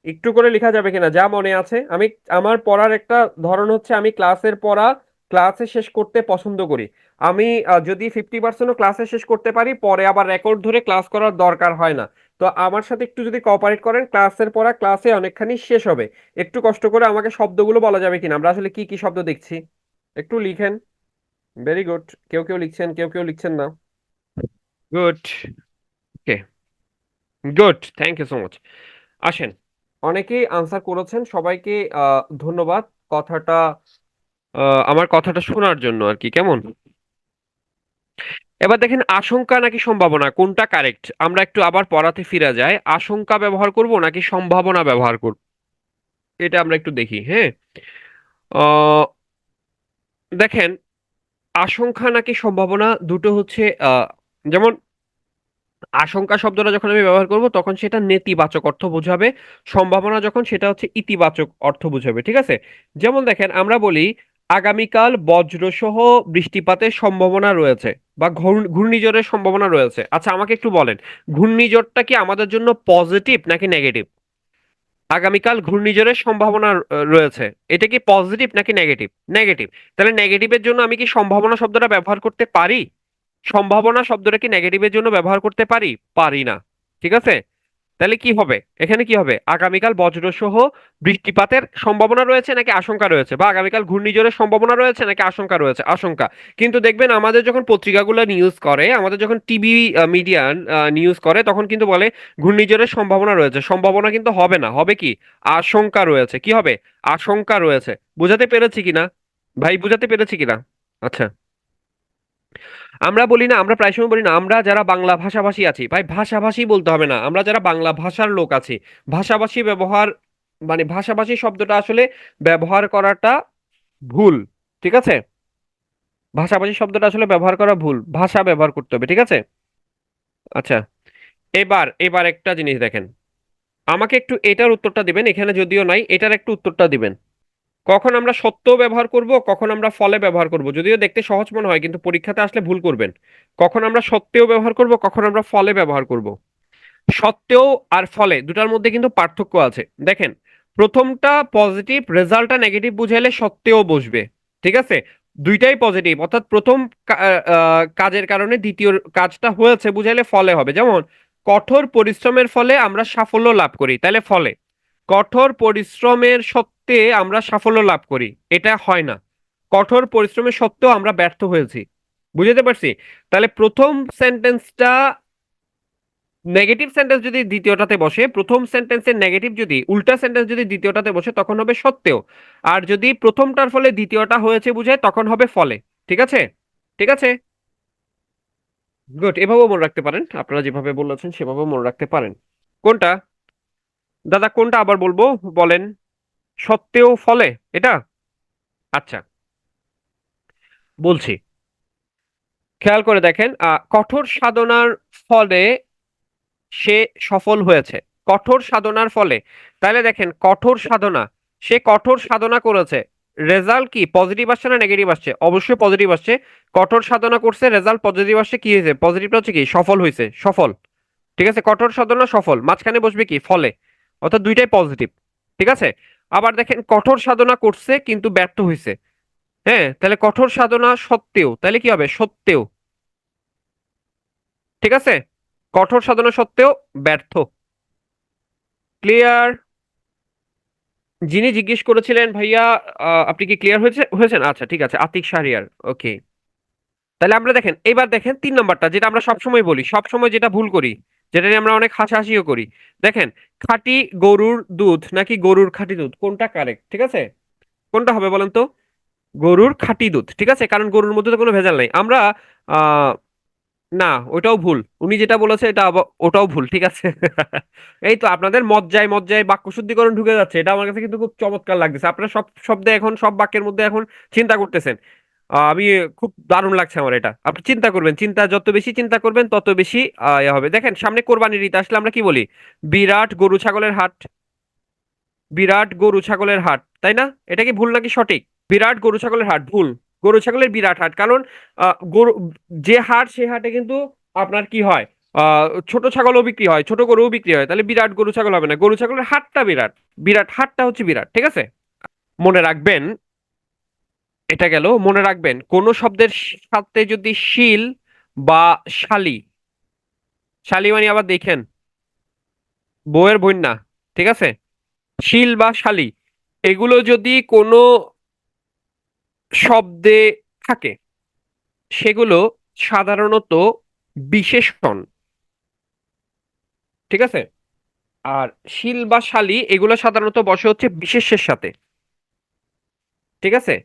একটু করে লেখা যাবে কিনা, যা মনে আছে? আমি, আমার পড়ার একটা ধরন হচ্ছে, আমি ক্লাসের পড়া ক্লাসে শেষ করতে পছন্দ করি। আমি যদি 50%ও ক্লাসে শেষ করতে পারি, পরে আবার রেকর্ড ধরে ক্লাস করার দরকার হয় না। তো আমার সাথে একটু যদি কোঅপারেট করেন, ক্লাসের পড়া ক্লাসে অনেকখানি শেষ হবে। একটু কষ্ট করে আমাকে শব্দগুলো বলা যাবে কিনা, আমরা আসলে কি কি শব্দ দেখছি? একটু লিখেন। Very good. কেউ কেউ লিখছেন, কেউ কেউ লিখছেন না। Good. Okay, good, thank you so much. আসেন, অনেকেই আনসার করেছেন, সবাইকে ধন্যবাদ। কথাটা, আমার কথাটা শোনার জন্য আর কি, কেমন? এবার দেখেন, আশঙ্কা নাকি সম্ভাবনা, কোনটা কারেক্ট? আমরা একটু আবার পড়াতে ফিরে যাই। আশঙ্কা ব্যবহার করব নাকি সম্ভাবনা ব্যবহার করব, এটা আমরা একটু দেখি। হ্যাঁ, আহ, দেখেন, আশঙ্কা নাকি সম্ভাবনা দুটো হচ্ছে, যেমন আশঙ্কা শব্দটা যখন আমি ব্যবহার করব, তখন সেটা নেতিবাচক অর্থ বোঝাবে। সম্ভাবনা যখন, সেটা হচ্ছে ইতিবাচক অর্থ বোঝাবে, ঠিক আছে? যেমন দেখেন, আমরা বলি আগামীকাল বজ্রসহ বৃষ্টিপাতের সম্ভাবনা রয়েছে, বা ঘূর্ণিঝড়ের সম্ভাবনা রয়েছে। আচ্ছা, আমাকে একটু বলেন, ঘূর্ণিঝড়টা কি আমাদের জন্য পজিটিভ নাকি নেগেটিভ? আগামীকাল ঘূর্ণিঝড়ের সম্ভাবনা রয়েছে, এটা কি পজিটিভ নাকি নেগেটিভ? নেগেটিভ। তাহলে নেগেটিভের জন্য আমি কি সম্ভাবনা শব্দটা ব্যবহার করতে পারি? সম্ভাবনা শব্দটা কি নেগেটিভের জন্য ব্যবহার করতে পারি? পারি না। ঠিক আছে? তাহলে কি হবে? এখানে কি হবে? আগামীকাল বজ্রসহ বৃষ্টিপাতের সম্ভাবনা রয়েছে নাকি আশঙ্কা রয়েছে, বা আগামীকাল ঘূর্ণিঝড়ের সম্ভাবনা রয়েছে নাকি আশঙ্কা রয়েছে? আশঙ্কা। কিন্তু দেখবেন আমাদের যখন পত্রিকাগুলো নিউজ করে, আমাদের যখন টিভি মিডিয়া নিউজ করে, তখন কিন্তু বলে ঘূর্ণিঝড়ের সম্ভাবনা রয়েছে। সম্ভাবনা কিন্তু হবে না, হবে কি? আশঙ্কা রয়েছে। কি হবে? আশঙ্কা রয়েছে। বুঝাতে পেরেছি কিনা ভাই? বুঝাতে পেরেছি কিনা? আচ্ছা। আমরা বলি না, আমরা প্রায় সময় বলি না, আমরা যারা বাংলা ভাষাভাষী আছি, ভাই ভাষাভাষী বলতে হবে না, আমরা যারা বাংলা ভাষার লোক আছি, ভাষাভাষী ব্যবহার, মানে ভাষাভাষী শব্দটা আসলে ব্যবহার করাটা ভুল। ঠিক আছে? ভাষাভাষী শব্দটা আসলে ব্যবহার করা ভুল, ভাষা ব্যবহার করতে হবে। ঠিক আছে? আচ্ছা। এবার একটা জিনিস দেখেন, আমাকে একটু এটার উত্তরটা দিবেন, এখানে যদিও নাই, এটার একটু উত্তরটা দিবেন। কখন আমরা সত্য ব্যবহার করব, কখন আমরা ফলে ব্যবহার করব? যদিও দেখতে সহজ মনে হয়, কিন্তু পরীক্ষাতে আসলে ভুল করবেন। কখন আমরা সত্যেও ব্যবহার করব, কখন আমরা ফলে ব্যবহার করব? সত্ত্বেও আর ফলে দুটার মধ্যে কিন্তু পার্থক্য আছে। দেখেন, প্রথমটা পজিটিভ, রেজাল্টটা নেগেটিভ বুঝাইলে সত্ত্বেও বসবে। ঠিক আছে? দুইটাই পজিটিভ, অর্থাৎ প্রথম কাজের কারণে দ্বিতীয় কাজটা হয়েছে বুঝাইলে ফলে হবে। যেমন কঠোর পরিশ্রমের ফলে আমরা সাফল্য লাভ করি, তাহলে ফলে। কঠোর পরিশ্রমের সত্ত্বে আমরা সাফল্য লাভ করি, এটা হয় না। কঠোর পরিশ্রমের সত্ত্বেও আমরা ব্যর্থ হয়েছি। বুঝতে পারছি? তাহলে প্রথম সেন্টেন্সটা নেগেটিভ সেন্টেন্স যদি দ্বিতীয়টাতে বসে, প্রথম সেন্টেন্সের নেগেটিভ যদি উল্টা সেন্টেন্স যদি দ্বিতীয়টাতে বসে, তখন হবে সত্ত্বেও। আর যদি প্রথমটার ফলে দ্বিতীয়টা হয়েছে বুঝায়, তখন হবে ফলে। ঠিক আছে? ঠিক আছে। গুড, এভাবেও মনে রাখতে পারেন, আপনারা যেভাবে বলেছেন সেভাবেও মনে রাখতে পারেন। কোনটা? দাদা কোনটা আবার বলবো? বলেন। সত্ত্বেও ফলে, এটা? আচ্ছা, বলছি। খেয়াল করে দেখেন, কঠোর সাধনার ফলে সে সফল হয়েছে। কঠোর সাধনার ফলে। তাহলে দেখেন, কঠোর সাধনা, সে কঠোর সাধনা করেছে, রেজাল্ট কি পজিটিভ আসছে না নেগেটিভ আসছে? অবশ্যই পজিটিভ আসছে। কঠোর সাধনা করছে, রেজাল্ট পজিটিভ আসছে, কি হয়েছে? পজিটিভটা হচ্ছে কি? সফল হয়েছে, সফল। ঠিক আছে? কঠোর সাধনা সফল, মাঝখানে বসবে কি? ফলে। অর্থাৎ দুইটাই পজিটিভ। ঠিক আছে? আবার দেখেন, কঠোর সাধনা করছে কিন্তু ব্যর্থ হয়েছে। হ্যাঁ, তাহলে কঠোর সাধনা সত্ত্বেও, তাহলে কি হবে? সত্ত্বেও। ঠিক আছে? কঠোর সাধনা সত্ত্বেও ব্যর্থ। ক্লিয়ার? যিনি জিজ্ঞেস করেছিলেন ভাইয়া, আপনি কি ক্লিয়ার হয়েছেন? আচ্ছা, ঠিক আছে, আতিক শাহরিয়ার। ওকে। তাহলে আমরা দেখেন, এবার দেখেন 3 নম্বরটা, যেটা আমরা সবসময় বলি, সবসময় যেটা ভুল করি, যেটা নিয়ে আমরা অনেক হাসাহাসিও করি। দেখেন, খাঁটি গরুর দুধ নাকি গরুর খাঁটি দুধ, কোনটা কারেক্ট? ঠিক আছে? কোনটা হবে বলেন তো? গরুর খাঁটি দুধ। ঠিক আছে, কারণ গরুর মধ্যে তো কোনো ভেজাল নাই। আমরা আহ না, ওটাও ভুল। উনি যেটা বলেছে এটা ওটাও ভুল। ঠিক আছে? এই তো আপনাদের মজ্জায় মজ্জায় বাক্য শুদ্ধিকরণ ঢুকে যাচ্ছে, এটা আমার কাছে কিন্তু খুব চমৎকার লাগতেছে। আপনারা সব শব্দে এখন, সব বাক্যের মধ্যে এখন চিন্তা করতেছেন। আমি খুব দারুণ লাগছে আমার এটা। আপনি চিন্তা করবেন, চিন্তা যত বেশি চিন্তা করবেন তত বেশি ইয়ে হবে। দেখেন, সামনে কোরবানির ঈদ আসলে আমরা কি বলি? বিরাট গরু ছাগলের হাট। বিরাট গরু ছাগলের হাট, তাই না? এটা কি ভুল নাকি সঠিক? বিরাট গরু ছাগলের হাট ভুল। গরু ছাগলের বিরাট হাট, কারণ গরু, যে হাট, সে হাটে কিন্তু আপনার কি হয়? ছোট ছাগলও বিক্রি হয়, ছোট গরুও বিক্রি হয়। তাহলে বিরাট গরু ছাগল হবে না, গরু ছাগলের হাটটা বিরাট। বিরাট হাটটা হচ্ছে বিরাট। ঠিক আছে? মনে রাখবেন। এটা গেল। মনে রাখবেন, কোন শব্দের সাথে যদি শিল বা শালি, শালি মানে আবার দেখেন, বউয়ের বোন না। ঠিক আছে? শিল বা শালি, এগুলো যদি কোনো শব্দে থাকে, সেগুলো সাধারণত বিশেষণ। ঠিক আছে? আর শিল বা শালি এগুলো সাধারণত বসে হচ্ছে বিশেষ্যের সাথে। ঠিক আছে?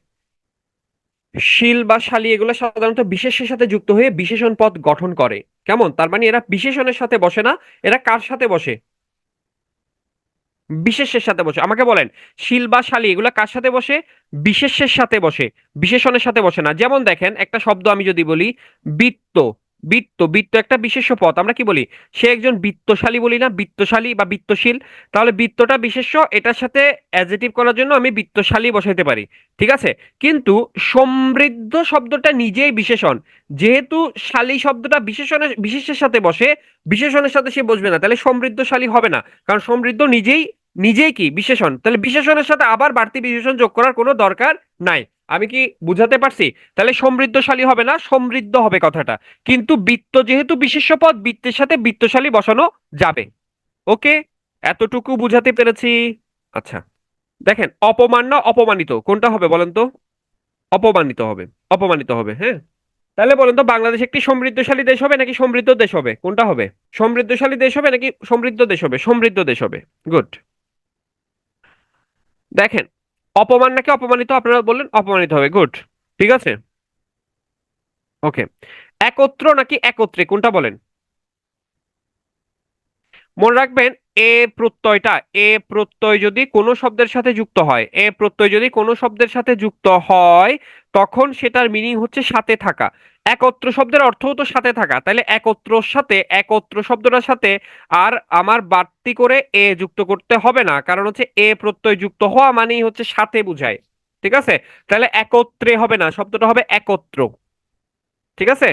শিল বা শালি এগুলো সাধারণত বিশেষ্যের সাথে যুক্ত হয়ে বিশেষণ পদ গঠন করে। কেমন? তার মানে এরা বিশেষণের সাথে বসে না। এরা কার সাথে বসে? বিশেষের সাথে বসে। আমাকে বলেন, শিল বা শালি এগুলা কার সাথে বসে? বিশেষ্যের সাথে বসে, বিশেষণের সাথে বসে না। যেমন দেখেন, একটা শব্দ আমি যদি বলি, বৃত্ত। বৃত্ত, বৃত্ত একটা বিশেষ্য পদ, আমরা কি বলি? সে একজন বৃত্তশালী বলি না? বৃত্তশালী বা বৃত্তশীল। তাহলে বৃত্তটা বিশেষ্য, এটার সাথে অ্যাডজেক্টিভ করার জন্য আমি বৃত্তশালী বসাইতে পারি। ঠিক আছে? কিন্তু সমৃদ্ধ শব্দটা নিজেই বিশেষণ। যেহেতু শালী শব্দটা বিশেষের সাথে বসে, বিশেষণের সাথে সে বসবে না, তাহলে সমৃদ্ধশালী হবে না। কারণ সমৃদ্ধ নিজেই, নিজেই কি বিশেষণ, তাহলে বিশেষণের সাথে আবার বাড়তি বিশেষণ যোগ করার কোনো দরকার নাই। আমি কি বুঝাতে পারছি? তাহলে সমৃদ্ধশালী হবে না, সমৃদ্ধ হবে কথাটা। কিন্তু বৃত্ত যেহেতু বিশেষ্য পদ, বৃত্তের সাথে বৃত্তশালী বসানো যাবে। ওকে, এতটুকু বুঝাতে পেরেছি। আচ্ছা, দেখেন, অপমান না অপমানিত কোনটা হবে বলেন তো? অপমানিত হবে। অপমানিত হবে, হ্যাঁ। তাহলে বলেন তো, বাংলাদেশ একটি সমৃদ্ধশালী দেশ হবে নাকি সমৃদ্ধ দেশ হবে, কোনটা হবে? সমৃদ্ধশালী দেশ হবে নাকি সমৃদ্ধ দেশ হবে? সমৃদ্ধ দেশ হবে। গুড। দেখেন, অপমান নাকি অপমানিত, আপনারা বললেন অপমানিত হবে, গুড। ঠিক আছে। ওকে, একত্র নাকি একত্রে কোনটা বলেন? মনে রাখবেন, এ প্রত্যয়টা, এ প্রত্যয় যদি কোনো শব্দের সাথে যুক্ত হয়, এ প্রত্যয় যদি কোনো শব্দের সাথে যুক্ত হয়, তখন সেটার মিনিং হচ্ছে সাথে থাকা। একত্র শব্দের অর্থও তো সাথে থাকা, তাহলে একত্রর সাথে, একত্র শব্দটার সাথে আর আমার বাড়তি করে এ যুক্ত করতে হবে না, কারণ হচ্ছে এ প্রত্যয় যুক্ত হওয়া মানেই হচ্ছে সাথে বুঝায়। ঠিক আছে, তাহলে একত্রে হবে না, শব্দটা হবে একত্র। ঠিক আছে।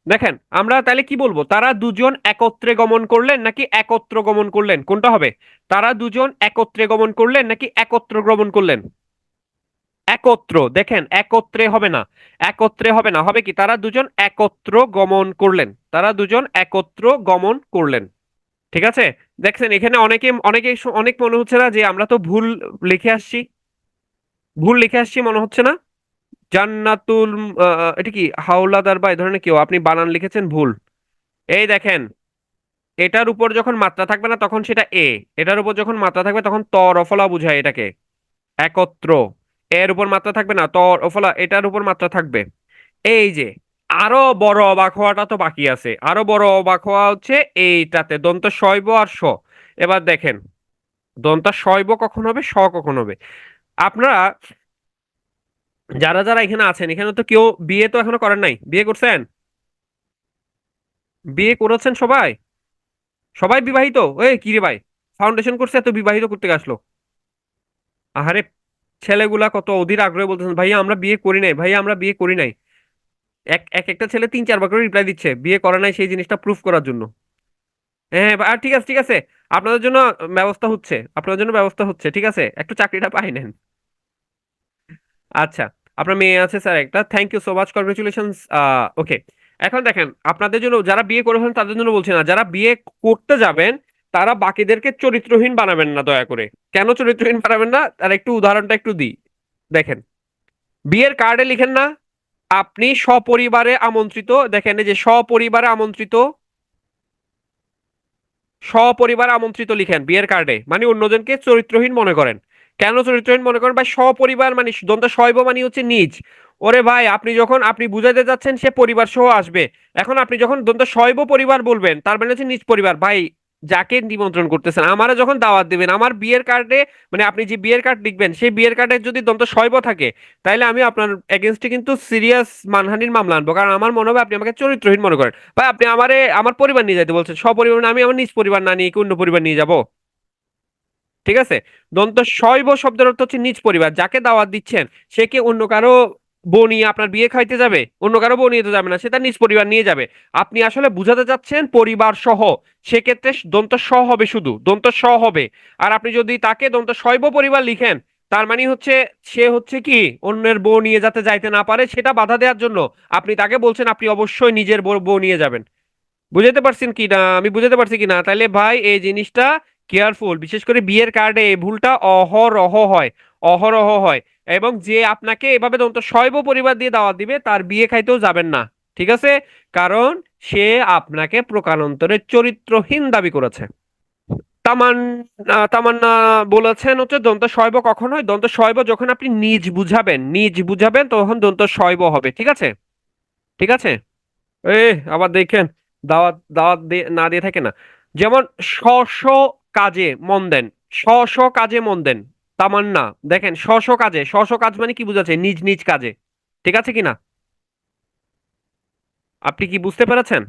দেখেন, আমরা তাহলে কি বলবো, তারা দুজন একত্রে গমন করলেন নাকি একত্র গমন করলেন, কোনটা হবে? তারা দুজন একত্রে গমন করলেন নাকি একত্র গমন করলেন? একত্র, দেখেন, একত্রে হবে না। একত্রে হবে না, হবে কি, তারা দুজন একত্র গমন করলেন, তারা দুজন একত্র গমন করলেন। ঠিক আছে। দেখছেন, এখানে অনেকে অনেকে অনেক মনে হচ্ছে না যে আমরা তো ভুল লিখে আসছি? ভুল লিখে আসছি মনে হচ্ছে না? জান্নাতুল, এটা কি হাওলাদার বা এই ধরনের কেউ আপনি বানান লিখেছেন ভুল। এই দেখেন, এটার উপর যখন মাত্রা থাকবে না তখন সেটা এ, এটার উপর যখন মাত্রা থাকবে তখন ত রফলা বুঝায় এটাকে। একত্র, এর উপর মাত্রা থাকবে না, ত রফলা, এটার উপর মাত্রা থাকবে। এই যে, আরো বড় অবাক হওয়াটা তো বাকি আছে, আরো বড় অবাক হওয়া হচ্ছে এইটাতে দন্ত শৈব আর স। এবার দেখেন, দন্ত শৈব কখন হবে, স কখন হবে? আপনারা যারা যারা এখানে আছেন, এখানে তো কেউ বিয়ে তো এখনো করেন নাই, বিয়ে করছেন? বিয়ে করেছেন সবাই? সবাই বিবাহিত? ওই কি রে ভাই, ফাউন্ডেশন করছে এত বিবাহিত করতে আসলো? আহারে, ছেলেগুলা কত অধীর আগ্রহে বলতেছেন, ভাইয়া আমরা বিয়ে করি নাই, ভাইয়া আমরা বিয়ে করি নাই। এক এক একটা ছেলে তিন চারবার করে রিপ্লাই দিচ্ছে বিয়ে করে নাই সেই জিনিসটা প্রুফ করার জন্য। হ্যাঁ, আর ঠিক আছে, ঠিক আছে, আপনাদের জন্য ব্যবস্থা হচ্ছে, আপনাদের জন্য ব্যবস্থা হচ্ছে, ঠিক আছে, একটু চাকরিটা পাই নেন। আচ্ছা, আপনার মেয়ে আছে স্যার একটা, thank you so much, congratulations. Okay, এখন দেখেন, আপনাদের জন্য যারা বিয়ে করে ফেলেন তাদের জন্য বলছি না, যারা বিয়ে করতে যাবেন তারা বাকিদেরকে চরিত্রহীন বানাবেন না দয়া করে। কেন চরিত্রহীন বানাবেন না, তার একটু উদাহরণটা একটু দিই। দেখেন, বিয়ের কার্ডে লিখেন না, আপনি সপরিবারে আমন্ত্রিত, দেখেন এই যে সপরিবারে আমন্ত্রিত, সপরিবার আমন্ত্রিত লিখেন বিয়ের কার্ডে, মানে অন্যজনকে চরিত্রহীন মনে করেন। কেন চরিত্রহীন মনে করেন ভাই? সপরিবার মানে দন্ত শৈব মানে হচ্ছে নিজ। ওরে ভাই, আপনি যখন আপনি বুঝাইতে যাচ্ছেন সে পরিবার সহ আসবে, এখন আপনি যখন দন্ত শৈব পরিবার বলবেন তার মানে হচ্ছে নিজ পরিবার ভাই। যাকে নিমন্ত্রণ করতেছেন, আমারে যখন দাওয়াত দিবেন, আমার বিয়ের কার্ডে, মানে আপনি যে বিয়ের কার্ড লিখবেন সেই বিয়ের কার্ডে যদি দন্ত শৈব থাকে, তাইলে আমি আপনার এগেনস্টে কিন্তু সিরিয়াস মানহানির মামলা আনবো, কারণ আমার মনে হবে আপনি আমাকে চরিত্রহীন মনে করেন। ভাই আপনি আমারে আমার পরিবার নিয়ে যাইতে বলছেন, সপরিবার না, আমি আমার নিজ পরিবার না নিয়ে কি অন্য পরিবার নিয়ে যাব? ঠিক আছে। দন্ত শৈব শব্দের অর্থ হচ্ছে নিজ পরিবার, যাকে দাওয়াত দিচ্ছেন সে কি অন্য কারো বউ নিয়ে আপনার বিয়ে খাইতে যাবে? অন্য কারো বউ নিয়ে তো যাবে না, সে তার নিজ পরিবার নিয়ে যাবে। আপনি আসলে বুঝাতে চাচ্ছেন পরিবার সহ, সেক্ষেত্রে দন্ত স হবে, শুধু দন্ত স হবে। আর আপনি যদি তাকে দন্ত শৈব পরিবার লিখেন, তার মানে হচ্ছে সে হচ্ছে কি অন্যের বউ নিয়ে যাতে যাইতে না পারে সেটা বাধা দেওয়ার জন্য আপনি তাকে বলছেন আপনি অবশ্যই নিজের বউ বউ নিয়ে যাবেন। বুঝাতে পারছেন কি না, আমি বুঝাতে পারছি কি না? তাহলে ভাই এই জিনিসটা কেয়ারফুল, বিশেষ করে বিয়ের কার্ডে এই ভুলটা অহরহ হয়, অহরহ হয়। এবং যে আপনাকে এভাবে দন্ত শৈব পরিবার দিয়ে দাওয়াত দিবে তার বিয়ে খাইতেও যাবেন না। ঠিক আছে, কারণ সে আপনাকে প্রকারান্তরে চরিত্রহীন দাবি করেছে। তামান তামান্না বলেছেন হচ্ছে দন্ত শৈব কখন হয়, দন্ত শৈব যখন আপনি নিজ বুঝাবেন, নিজ বুঝাবেন তখন দন্ত শৈব হবে। ঠিক আছে। ঠিক আছে। এ, আবার দেখেন, দাওয়াত দাওয়াত না দিয়ে থাকে না। যেমন স্ব স্ব কাজে মন দেন, স্ব স্ব কাজে মন দেন। তামান্না, দেখেন, স্ব স্ব কাজে, স্ব স্ব কাজ মানে কি বুঝাচ্ছে, নিজ নিজ কাজে। ঠিক আছে কিনা? আপনি কি বুঝতে পেরেছেন?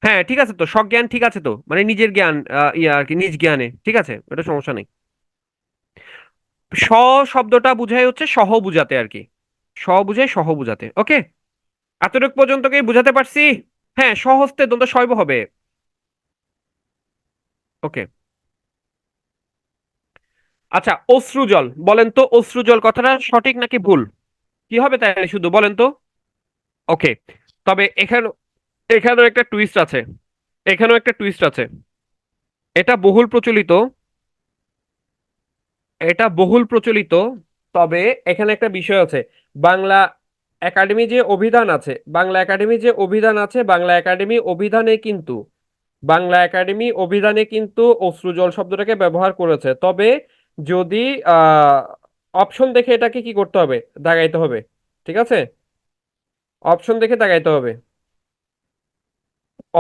হ্যাঁ ঠিক আছে, তো সজ্ঞান ঠিক আছে, তো মানে নিজের জ্ঞান, ইয়া আর কি, নিজ জ্ঞানে, ঠিক আছে, এটা সমস্যা নেই। স্ব শব্দটা বুঝায় হচ্ছে সহ বুঝাতে আর কি, স্ব বুঝায় সহ বুঝাতে। ওকে, এতটুকু পর্যন্ত কি বুঝাতে পারছি? হ্যাঁ, স্বহস্তে দন্ত শৈব হবে। ওকে। আচ্ছা, অশ্রুজল, বলেন তো অশ্রুজল কথাটা সঠিক নাকি ভুল? কি হবে তাহলে শুধু বলেন তো? ওকে, তবে এখানে, এখানেও একটা টুইস্ট আছে, এখানেও একটা টুইস্ট আছে। এটা বহুল প্রচলিত, এটা বহুল প্রচলিত। তবে এখানে একটা বিষয় আছে। বাংলা একাডেমি যে অভিধান আছে, বাংলা একাডেমি যে অভিধান আছে, বাংলা একাডেমি অভিধানে কিন্তু, বাংলা একাডেমি অভিধানে কিন্তু অশ্রুজল শব্দটাকে ব্যবহার করেছে। তবে যদি আহ অপশন দেখে এটাকে কি করতে হবে, দাগাইতে হবে। ঠিক আছে, অপশন দেখে দাগাইতে হবে।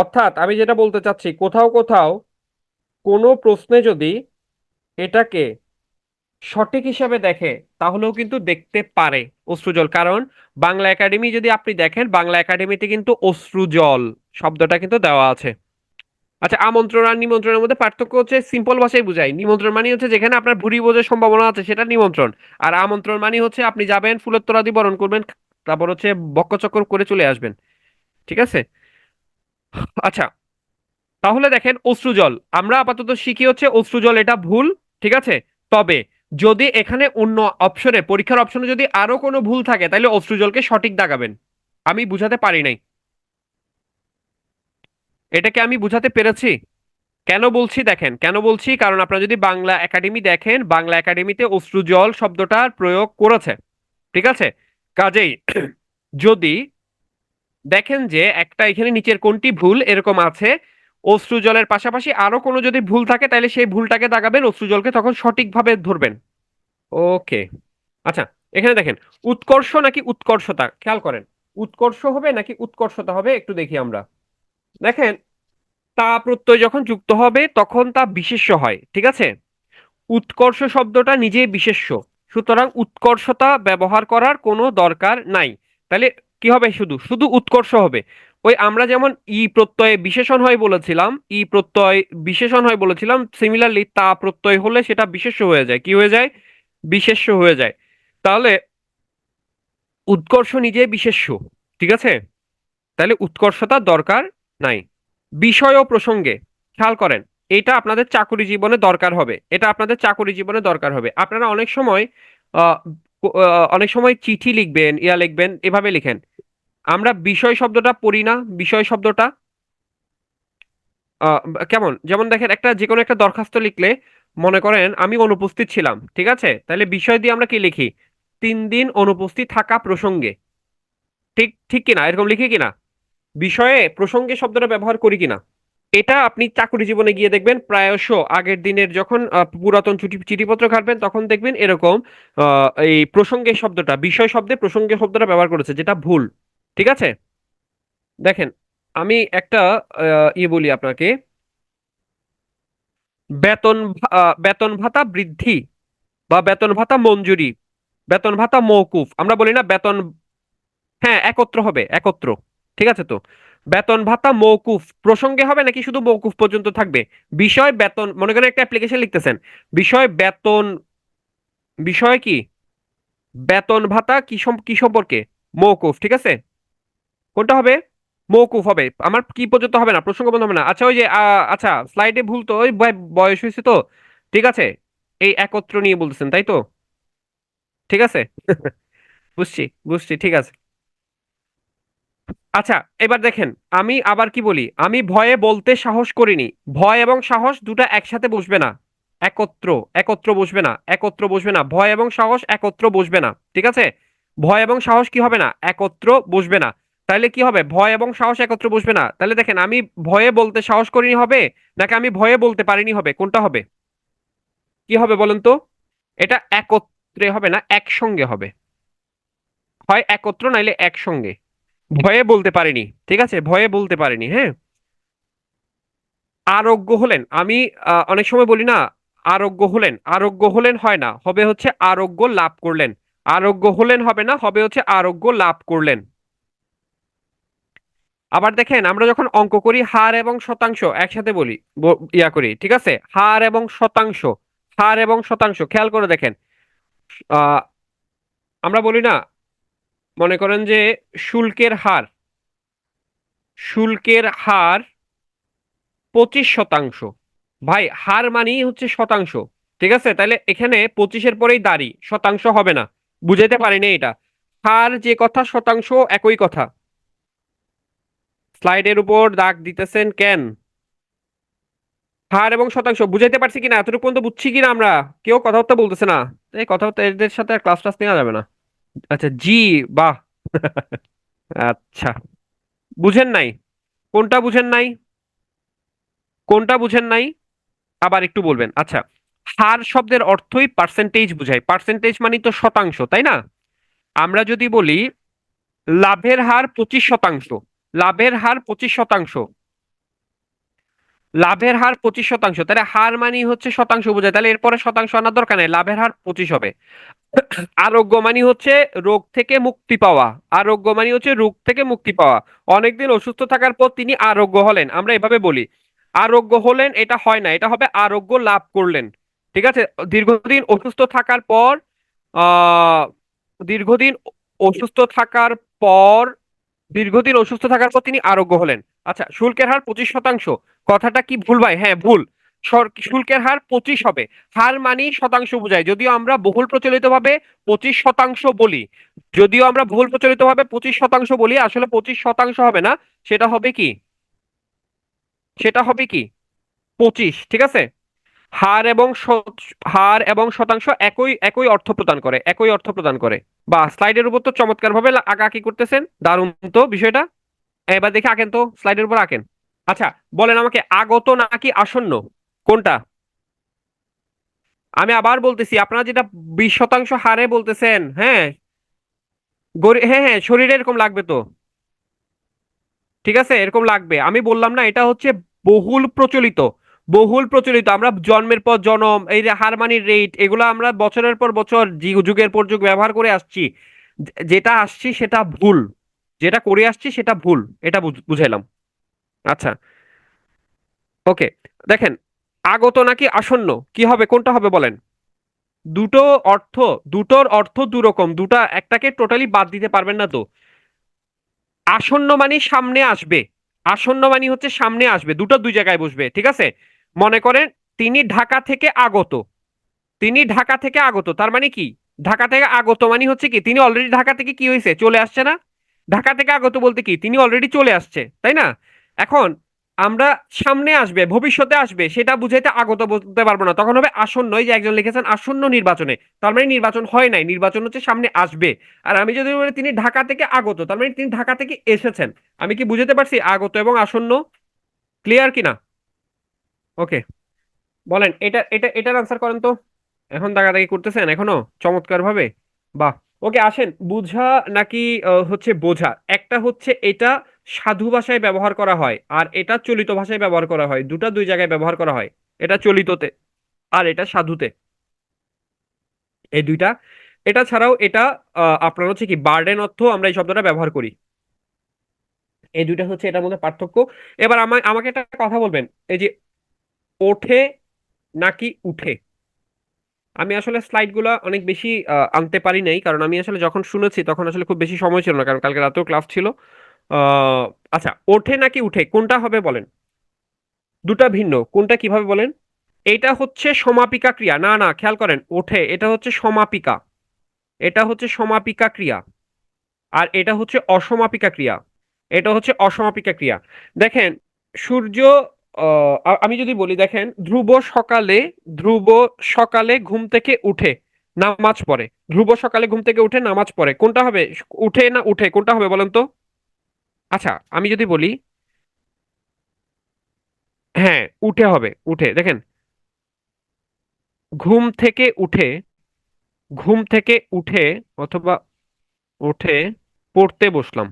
অর্থাৎ আমি যেটা বলতে চাচ্ছি, কোথাও কোথাও কোনো প্রশ্নে যদি এটাকে সঠিক হিসাবে দেখে, তাহলেও কিন্তু দেখতে পারে অশ্রুজল। কারণ বাংলা একাডেমি যদি আপনি দেখেন, বাংলা একাডেমিতে কিন্তু অশ্রুজল শব্দটা কিন্তু দেওয়া আছে। আচ্ছা, আমন্ত্রণ আর নিমন্ত্রণের মধ্যে পার্থক্য হচ্ছে, সিম্পল ভাষায় বুঝাই, নিমন্ত্রণ মানে হচ্ছে যেখানে আপনার ভুরি ভোজের সম্ভাবনা আছে সেটা নিমন্ত্রণ। আর আমন্ত্রণ মানে হচ্ছে আপনি যাবেন, ফুলের তোড়া দিয়ে বরণ করবেন, তারপর হচ্ছে বক্কচক্কর করে চলে আসবেন। ঠিক আছে। আচ্ছা, তাহলে দেখেন অশ্রুজল, আমরা আপাতত শিখি হচ্ছে অশ্রুজল এটা ভুল। ঠিক আছে। তবে যদি এখানে অন্য অপশনে, পরীক্ষার অপশনে যদি আরো কোনো ভুল থাকে, তাহলে অশ্রুজলকে সঠিক দাগাবেন। আমি বুঝাতে পারি নাই, এটাকে আমি বুঝাতে পেরেছি? কেন বলছি দেখেন, কেন বলছি, কারণ আপনারা যদি বাংলা একাডেমি দেখেন, বাংলা একাডেমিতে অশ্রুজল শব্দটার প্রয়োগ করেছে। ঠিক আছে। কাজেই যদি দেখেন যে একটা এখানে নিচের কোনটি ভুল এরকম আছে, অশ্রুজলের পাশাপাশি আরো কোনো যদি ভুল থাকে, তাহলে সেই ভুলটাকে দাগাবেন, অশ্রুজলকে তখন সঠিকভাবে ধরবেন। ওকে। আচ্ছা, এখানে দেখেন, উৎকর্ষ নাকি উৎকর্ষতা, খেয়াল করেন। উৎকর্ষ হবে নাকি উৎকর্ষতা হবে একটু দেখি আমরা। দেখেন, তা প্রত্যয় যখন যুক্ত হবে তখন তা বিশেষ্য হয়। ঠিক আছে। উৎকর্ষ শব্দটা নিজেই বিশেষ্য, সুতরাং উৎকর্ষতা ব্যবহার করার কোনো দরকার নাই। তাহলে কি হবে, শুধু শুধু উৎকর্ষ হবে। ওই আমরা যেমন ই প্রত্যয়ে বিশেষণ হয় বলেছিলাম, ই প্রত্যয় বিশেষণ হয় বলেছিলাম, সিমিলারলি তা প্রত্যয় হলে সেটা বিশেষ্য হয়ে যায়, কি হয়ে যায়, বিশেষ্য হয়ে যায়। তাহলে উৎকর্ষ নিজে বিশেষ্য। ঠিক আছে। তাহলে উৎকর্ষতার দরকার নাই। বিষয় ও প্রসঙ্গে, খেয়াল করেন, এটা আপনাদের চাকরি জীবনে দরকার হবে, এটা আপনাদের চাকরি জীবনে দরকার হবে। আপনারা অনেক সময় আহ, অনেক সময় চিঠি লিখবেন, ইয়া লিখবেন, এভাবে লিখেন। আমরা বিষয় শব্দটা পড়ি না, বিষয় শব্দটা আহ, কেমন, যেমন দেখেন, একটা যে কোনো একটা দরখাস্ত লিখলে, মনে করেন আমি অনুপস্থিত ছিলাম, ঠিক আছে, তাহলে বিষয় দিয়ে আমরা কি লিখি, 3 দিন অনুপস্থিত থাকা প্রসঙ্গে। ঠিক ঠিক কিনা, এরকম লিখি কিনা, বিষয়ে প্রসঙ্গে শব্দটা ব্যবহার করি কিনা। এটা আপনি চাকরি জীবনে গিয়ে দেখবেন, প্রায়শ আগের দিনের যখন পুরাতন চিঠিপত্র ঘাটবেন, তখন দেখবেন এরকম এই প্রসঙ্গে শব্দটা, বিষয় শব্দে প্রসঙ্গে শব্দটা ব্যবহার করেছে, যেটা ভুল। ঠিক আছে। দেখেন, আমি একটা বলি আপনাকে, বেতন ভাতা বৃদ্ধি বা বেতন ভাতা মঞ্জুরি, বেতন ভাতা মওকুফ, আমরা বলি না বেতন। হ্যাঁ, একত্র হবে, একত্র। ঠিক আছে তো। বেতন ভাতা মওকুফ প্রসঙ্গে হবে নাকি শুধু মওকুফ পর্যন্ত থাকবে? বিষয় বেতন, মনে করেন একটা অ্যাপ্লিকেশন লিখতেছেন, বিষয় বেতন, বিষয় কি, বেতন ভাতা কি কি সম্পর্কে, মওকুফ। ঠিক আছে। কোনটা হবে, মওকুফ হবে। আমার কি পর্যন্ত হবে না, প্রসঙ্গ বন্ধ হবে না। আচ্ছা, ওই যে আচ্ছা, স্লাইডে ভুল তো, ওই বয়স হয়েছে তো। ঠিক আছে। এই একত্র নিয়ে বলতেছেন তাই তো? ঠিক আছে। বুঝছি, বুঝছি, ঠিক আছে। আচ্ছা, এবার দেখেন, আমি আবার কি বলি, আমি ভয়ে বলতে সাহস করিনি। ভয় এবং সাহস দুটা একসাথে বসবে না, একত্র, একত্র বসবে না, একত্র বসবে না, ভয় এবং সাহস একত্র বসবে না। ঠিক আছে। ভয় এবং সাহস কি হবে না, একত্র বসবে না। তাহলে কি হবে, ভয় এবং সাহস একত্র বসবে না, তাহলে দেখেন, আমি ভয়ে বলতে সাহস করিনি হবে, নাকি আমি ভয়ে বলতে পারিনি হবে, কোনটা হবে? কি হবে বলেন তো? এটা একত্রে হবে না, একসঙ্গে হবে। হয় একত্র নাইলে একসঙ্গে। ভয়ে বলতে পারিনি, ঠিক আছে, ভয়ে বলতে পারিনি, হ্যাঁ। আরোগ্য হলেন, আমি অনেক সময় বলি না, আরোগ্য হলেন, আরোগ্য হলেন হয় না, হবে হচ্ছে আরোগ্য লাভ করলেন। আরোগ্য হলেন হবে না, হবে হচ্ছে আরোগ্য লাভ করলেন। আবার দেখেন, আমরা যখন অঙ্ক করি, হার এবং শতাংশ একসাথে বলি, ইয়া করি, ঠিক আছে, হার এবং শতাংশ, হার এবং শতাংশ, খেয়াল করে দেখেন। আহ আমরা বলি না, মনে করেন যে শুল্কের হার, শুল্কের হার 25%। ভাই, হার মানেই হচ্ছে শতাংশ। ঠিক আছে, তাহলে এখানে 25-এর পরেই দাঁড়ি, শতাংশ হবে না। বুঝাইতে পারিনি এটা। হার যে কথা, শতাংশ একই কথা। স্লাইডের উপর দাগ দিতেছেন কেন? হার এবং শতাংশ বুঝাইতে পারছি কিনা, এতটুকু পর্যন্ত বুঝছি কিনা আমরা? কেউ কথাবার্তা বলতেছে না। এই কথাবার্তা এদের সাথে আর ক্লাস টাস নেওয়া যাবে না। আচ্ছা জি। বাহ। আচ্ছা, বুঝেন নাই? কোনটা বুঝেন নাই? কোনটা বুঝেন নাই? আবার একটু বলবেন। আচ্ছা, হার শব্দের অর্থই পার্সেন্টেজ বুঝায়। পার্সেন্টেজ মানে তো শতাংশ, তাই না? আমরা যদি বলি লাভের হার 25%, লাভের হার 25%, লাভের হার 25%, তাহলে হার মানে হচ্ছে শতাংশ বোঝায়, তাহলে এরপরে শতাংশ আনার দরকার নেই, লাভের হার 25 হবে। আরোগ্য মানে হচ্ছে রোগ থেকে মুক্তি পাওয়া। আরোগ্য মানে হচ্ছে রোগ থেকে মুক্তি পাওয়া। অনেকদিন অসুস্থ থাকার পর তিনি আরোগ্য হলেন, আমরা এভাবে বলি। আরোগ্য হলেন এটা হয় না, এটা হবে আরোগ্য লাভ করলেন। ঠিক আছে। দীর্ঘদিন অসুস্থ থাকার পর আহ দীর্ঘদিন অসুস্থ থাকার পর দীর্ঘদিন অসুস্থ থাকার পর তিনি আরোগ্য হলেন। আচ্ছা, শুল্কের হার 25%, কথাটা কি ভুল ভাই? হ্যাঁ ভুল। শুল্কের হার 25 হবে। হার মানেই শতাংশ বোঝায়, যদিও আমরা বহুল প্রচলিত ভাবে 25% বলি। যদিও আমরা বহুল প্রচলিত ভাবে 25% বলি, আসলে 25% হবে না। সেটা হবে কি? সেটা হবে কি? 25, ঠিক আছে। হার এবং হার এবং শতাংশ একই একই অর্থ প্রদান করে, একই অর্থ প্রদান করে। বা স্লাইডের উপর তো চমৎকার ভাবে আঁকাআঁকি করতেছেন, দারুণ তো বিষয়টা। এবার দেখি আঁকেন তো, স্লাইডের উপর আঁকেন। আচ্ছা, বলেন আমাকে, আগত নাকি আসন্ন, কোনটা? আমি আবার বলতেছি, আপনারা যেটা 20% হারে বলতেছেন, হ্যাঁ। হ্যাঁ হ্যাঁ, শরীরে এরকম লাগবে তো। ঠিক আছে, এরকম লাগবে। আমি বললাম না, এটা হচ্ছে বহুল প্রচলিত। বহুল প্রচলিত, আমরা জন্মের পর জন্ম, এই যে হারমানির রেট, এগুলো আমরা বছরের পর বছর যুগের পর যুগ ব্যবহার করে আসছি। যেটা আসছি সেটা ভুল, যেটা করে আসছি সেটা ভুল। এটা বুঝাইলাম। আচ্ছা, ওকে। দেখেন, আগত নাকি আসন্ন, কি হবে, কোনটা হবে বলেন? দুটো অর্থ, দুটোর অর্থ দুরকম, দুটা একটাকে টোটালি বাদ দিতে পারবেন না তো। আসন্ন মানে সামনে আসবে। আসন্ন মানে হচ্ছে সামনে আসবে, দুটো দুই জায়গায় বসবে, ঠিক আছে। মনে করেন তিনি ঢাকা থেকে আগত। তিনি ঢাকা থেকে আগত তার মানে কি? ঢাকা থেকে আগত মানে হচ্ছে কি, তিনি অলরেডি ঢাকা থেকে কি হয়েছে, চলে আসছে না? ঢাকা থেকে আগত বলতে কি, তিনি অলরেডি চলে আসছে, তাই না? এখন আমরা সামনে আসবে, ভবিষ্যতে আসবে, সেটা বুঝাইতে আগত বলতে পারবো না, তখন হবে আসন্ন। এই যে একজন লিখেছেন আসন্ন নির্বাচনে, তার মানে নির্বাচন হয় নাই, নির্বাচন হচ্ছে সামনে আসবে। আর আমি যদি বলি তিনি ঢাকা থেকে আগত, তার মানে তিনি ঢাকা থেকে এসেছেন। আমি কি বুঝাতে পারছি আগত এবং আসন্ন? ক্লিয়ার কিনা? ওকে। বলেন, এটার আনসার করেন তো। এখন দাগাদাগি করতেছেন এখনো চমৎকার ভাবে। বাহ। ওকে, আসেন, বুঝা নাকি হচ্ছে বোঝা। একটা হচ্ছে এটা সাধু ভাষায় ব্যবহার করা হয়, আর এটা চলিত ভাষায় ব্যবহার করা হয়, দুটা দুই জায়গায় ব্যবহার করা হয়। এটা চলিততে, আর এটা সাধুতে, এই দুইটা। এটা ছাড়াও এটা আপনার হচ্ছে কি বার্ডেন অর্থ আমরা এই শব্দটা ব্যবহার করি। এই দুইটা হচ্ছে এটার মধ্যে পার্থক্য। এবার আমাকে একটা কথা বলবেন, এই যে ওঠে নাকি উঠে। আমি আসলে স্লাইড গুলা অনেক বেশি আনতে পারি নাই, কারণ আমি আসলে যখন শুনেছি তখন আসলে খুব বেশি সময় ছিল না, কারণ কালকে রাতেও ক্লাস ছিল। আহ, আচ্ছা, ওঠে নাকি উঠে কোনটা হবে বলেন? দুটা ভিন্ন, কোনটা কিভাবে বলেন? এটা হচ্ছে সমাপিকা ক্রিয়া, না না, খেয়াল করেন, ওঠে এটা হচ্ছে সমাপিকা, এটা হচ্ছে সমাপিকা ক্রিয়া। আর এটা হচ্ছে অসমাপিকা ক্রিয়া, এটা হচ্ছে অসমাপিকা ক্রিয়া। দেখেন, সূর্য, আমি যদি বলি, দেখেন, ধ্রুব সকালে ঘুম থেকে উঠে নামাজ পড়ে। ধ্রুব সকালে ঘুম থেকে উঠে নামাজ পড়ে, কোনটা হবে? উঠে না উঠে, কোনটা হবে বলেন তো? আচ্ছা, আমি যদি বলি, হ্যাঁ, উঠে হবে, উঠে। দেখেন, ঘুম থেকে উঠে, ঘুম থেকে উঠে, অথবা উঠে পড়তে বসলাম।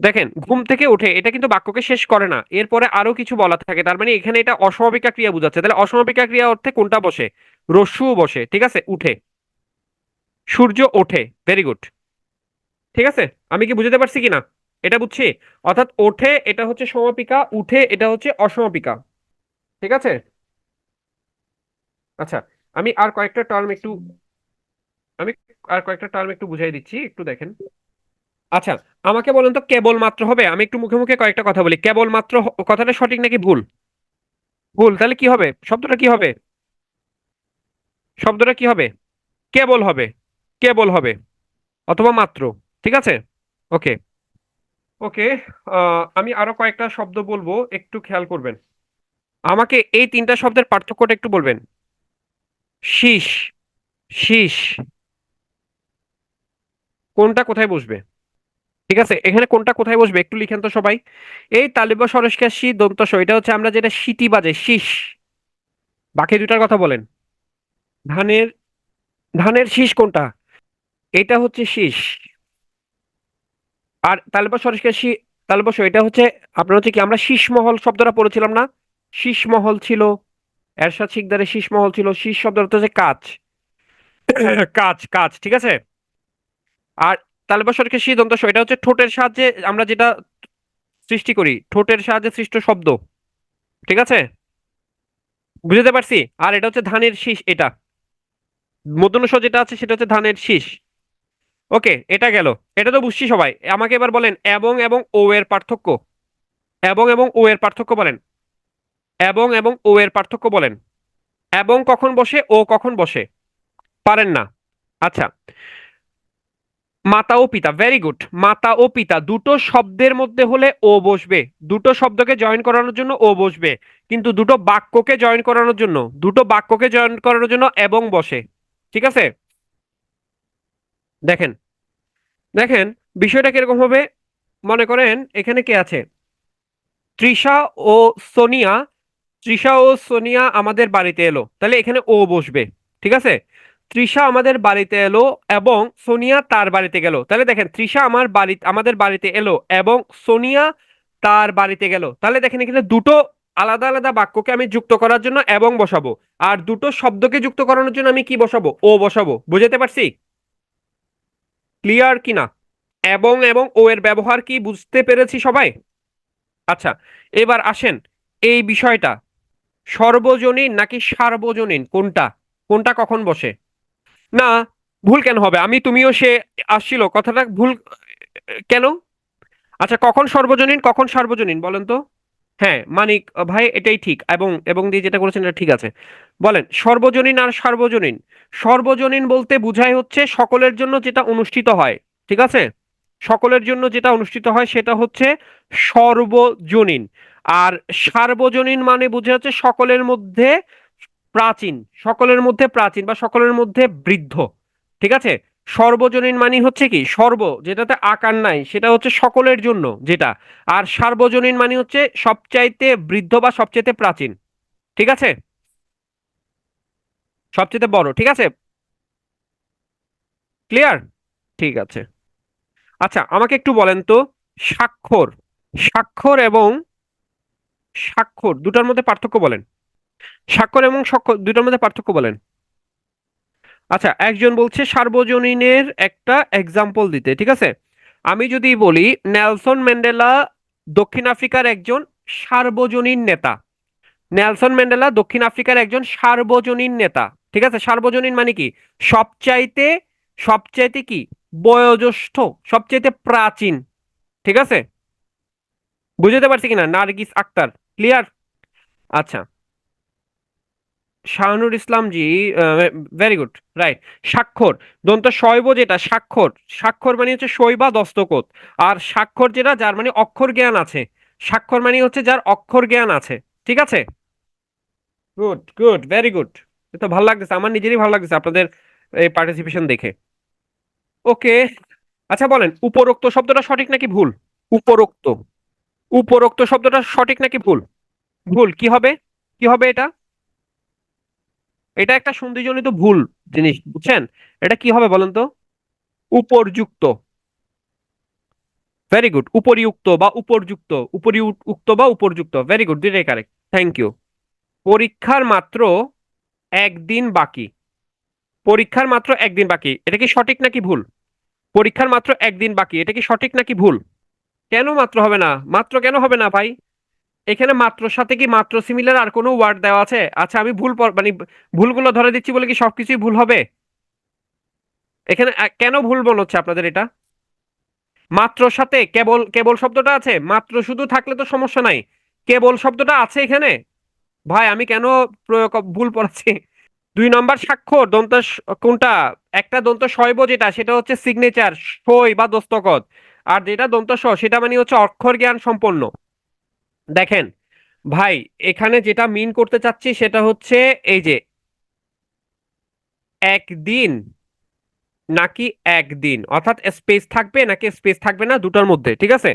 দেখেন, ঘুম থেকে উঠে এটা কিন্তু বাক্যকে শেষ করে না, এরপরে আরো কিছু বলা থাকে, তার মানে এখানে এটা অসমাপিকা ক্রিয়া বোঝাচ্ছে। তাহলে অসমাপিকা ক্রিয়া অর্থে কোনটা বসে? রস্যু বসে, ঠিক আছে, উঠে। সূর্য ওঠে, ভেরি গুড। ঠিক আছে। আমি কি বুঝতে পারছি কিনা? এটা বুঝছি। অর্থাৎ ওঠে এটা হচ্ছে সমাপিকা, উঠে এটা হচ্ছে অসমাপিকা। ঠিক আছে। আচ্ছা, আমি আর কয়েকটা টার্ম একটু আমি আর কয়েকটা টার্ম একটু বুঝাই দিচ্ছি, একটু দেখেন। আচ্ছা, আমাকে বলেন তো, কেবলমাত্র হবে? আমি একটু মুখে মুখে কয়েকটা কথা বলি, কেবলমাত্র কথাটা সঠিক নাকি ভুল? ভুল, তাহলে কি হবে শব্দটা, কি হবে? শব্দটা কি হবে? কেবল হবে, কেবল হবে, অথবা মাত্র। ঠিক আছে। ওকে। ওকে। আমি আরো কয়েকটা শব্দ বলবো, একটু খেয়াল করবেন। আমাকে এই তিনটা শব্দের পার্থক্যটা একটু বলবেন। শীষ, শীষ কোনটা কোথায় বসবে? ঠিক আছে, এখানে কোনটা কোথায় বসবে একটু লিখেন তো সবাই। এই তালিব সরসকার শি দন্ত স, এটা হচ্ছে আমরা যেটা সিটি বাজে শীষ। বাকি দুটার কথা বলেন। ধানের, ধানের শীষ কোনটা? এটা হচ্ছে শীষ। আর তালিব সরসকার শি, তালিব স এটা হচ্ছে আপনার হচ্ছে কি, আমরা শীষমহল শব্দটা পড়েছিলাম না? শীষমহল ছিল, এরশাদ শিকদারের শীষমহল ছিল। শীষ শব্দটা হচ্ছে কাচ, কাচ কাচ, ঠিক আছে। আর তালিব সরসকার শি দন্ত স এটা হচ্ছে ঠোঁটের সাহায্যে আমরা যেটা সৃষ্টি করি, ঠোঁটের সাহায্যে সৃষ্ট শব্দ, ঠিক আছে। বুঝতে পারছি। আর এটা হচ্ছে ধানের শীষ, এটা মূর্ধন্য ষ যেটা আছে সেটা হচ্ছে ধানের শীষ। ওকে, এটা গেল। এটা তো বুঝছি সবাই। আমাকে এবার বলেন এবং এবং ও এর পার্থক্য। এবং এবং ও এর পার্থক্য বলেন। এবং এবং ও এর পার্থক্য বলেন। এবং কখন বসে, ও কখন বসে? পারেন না। আচ্ছা, মাতা ও পিতা, ভেরি গুড। মাতা ও পিতা দুটো শব্দের মধ্যে হলে ও বসবে। দুটো শব্দকে জয়েন করানোর জন্য ও বসবে। কিন্তু দুটো বাক্যকে জয়েন করানোর জন্য, দুটো বাক্যকে জয়েন করানোর জন্য এবং বসে। ঠিক আছে। দেখেন, দেখেন বিষয়টা কিরকম হবে। মনে করেন এখানে কে আছে? তৃষা ও সোনিয়া। তৃষা ও সোনিয়া আমাদের বাড়িতে এলো, তাহলে এখানে ও বসবে। ঠিক আছে। তৃষা আমাদের বাড়িতে এলো এবং সোনিয়া তার বাড়িতে গেল, তাহলে দেখেন তৃষা আমার বাড়ি, আমাদের বাড়িতে এলো এবং সোনিয়া তার বাড়িতে গেল, তাহলে দেখেন এখানে দুটো আলাদা আলাদা বাক্যকে আমি যুক্ত করার জন্য এবং বসাবো। আর দুটো শব্দকে যুক্ত করানোর জন্য আমি কি বসাবো? ও বসাবো। বুঝতে পারছি? ক্লিয়ার কিনা? এবং ও এর ব্যবহার কি বুঝতে পেরেছি সবাই? আচ্ছা, এবার আসেন এই বিষয়টা, সর্বজনীন নাকি সার্বজনীন কোনটা, কোনটা কখন বসে? না, ভুল কেন হবে? আমি তুমিও সে আসছিল, কথাটা ভুল কেন? আচ্ছা, কখন সর্বজনীন কখন সার্বজনীন বলেন তো? হ্যাঁ মানিক ভাই, এটাই ঠিক। এবং এবং দিয়ে যেটা করেছেন এটা ঠিক আছে। বলেন সর্বজনীন আর সার্বজনীন। সর্বজনীন বলতে বোঝায় হচ্ছে সকলের জন্য যেটা অনুষ্ঠিত হয়, ঠিক আছে। সকলের জন্য যেটা অনুষ্ঠিত হয় সেটা হচ্ছে সর্বজনীন। আর সার্বজনীন মানে বোঝা হচ্ছে সকলের মধ্যে প্রাচীন, সকলের মধ্যে প্রাচীন বা সকলের মধ্যে বৃদ্ধ, ঠিক আছে। সর্বজনীন মানে হচ্ছে কি, সর্ব যেটাতে আকার নাই সেটা হচ্ছে সকলের জন্য যেটা। আর সার্বজনীন মানে হচ্ছে সবচাইতে বৃদ্ধ বা সবচাইতে প্রাচীন, ঠিক আছে। সবচাইতে বড়, ঠিক আছে। ক্লিয়ার? ঠিক আছে। আচ্ছা, আমাকে একটু বলেন তো, স্বাক্ষর, স্বাক্ষর এবং স্বাক্ষর দুটার মধ্যে পার্থক্য বলেন। স্বাক্ষর এবং স্বাক্ষর দুটার মধ্যে পার্থক্য বলেন। আচ্ছা, একজন বলছে সার্বজনীনের একটা এক্সাম্পল দিতে, ঠিক আছে। আমি যদি বলি নেলসন ম্যান্ডেলা দক্ষিণ আফ্রিকার একজন সার্বজনীন নেতা। নেলসন ম্যান্ডেলা দক্ষিণ আফ্রিকার একজন সার্বজনীন নেতা, ঠিক আছে। সার্বজনীন মানে কি? সবচাইতে, সবচাইতে কি, বয়োজ্যেষ্ঠ, সবচাইতে প্রাচীন, ঠিক আছে। বুঝতে পারছি কিনা? নার্গিস আক্তার। ক্লিয়ার? আচ্ছা, শাহনুর ইসলাম জি, ভেরি গুড, রাইট। স্বাক্ষর, দন্ত শৈব যেটা স্বাক্ষর, স্বাক্ষর মানে হচ্ছে শৈবা দস্তখত। আর স্বাক্ষর যেটা যার মানে অক্ষর জ্ঞান আছে। স্বাক্ষর মানে হচ্ছে যার অক্ষর জ্ঞান আছে, ঠিক আছে। Good good, very good. তো ভালো লাগতেছে, আমার নিজেরই ভালো লাগতেছে আপনাদের এই পার্টিসিপেশন দেখে। ওকে। আচ্ছা বলেন, উপরোক্ত শব্দটা সঠিক নাকি ভুল? উপরোক্ত, উপরোক্ত শব্দটা সঠিক নাকি ভুল? ভুল কি হবে? কি হবে এটা? এটা একটা সন্ধিজনিত ভুল জিনিস, বুঝছেন? এটা কি হবে বলেন তো? উপরযুক্ত। ভেরি গুড, উপরিউক্ত বা উপরযুক্ত, উপরিউক্ত বা উপরযুক্ত, ভেরি গুড, দুইটাই কারেক্ট। Thank you. পরীক্ষার মাত্র একদিন বাকি। পরীক্ষার মাত্র একদিন বাকি, এটা কি সঠিক নাকি ভুল? পরীক্ষার মাত্র একদিন বাকি, এটা কি সঠিক নাকি ভুল? কেন মাত্র হবে না? মাত্র কেন হবে না ভাই? এখানে মাত্রর সাথে কি মাত্র সিমিলার আর কোনো ওয়ার্ড দেওয়া আছে? আচ্ছা আমি মানে ভুলগুলো ধরে দিচ্ছি বলে কি সবকিছুই ভুল হবে? এখানে কেন ভুল মনে হচ্ছে আপনাদের এটা? মাত্রর সাথে কেবল, কেবল শব্দটা আছে, মাত্র শুধু থাকলে তো সমস্যা নাই। কেবল শব্দটা আছে এখানে। ভাই আমি কেন ভুল পড়াচ্ছি? 2 নম্বর স্বাক্ষর দন্ত কোনটা? একটা দন্ত শৈব যেটা সেটা হচ্ছে সিগনেচার, সই বা দস্তখত। আর যেটা দন্ত স সেটা মানে হচ্ছে অক্ষর জ্ঞান সম্পন্ন। দেখেন, ভাই এখানে যেটা মিন করতে চাচ্ছি সেটা হচ্ছে এই যে একদিন নাকি একদিন, অর্থাৎ স্পেস থাকবে নাকি স্পেস থাকবে না, দুটার মধ্যে, ঠিক আছে।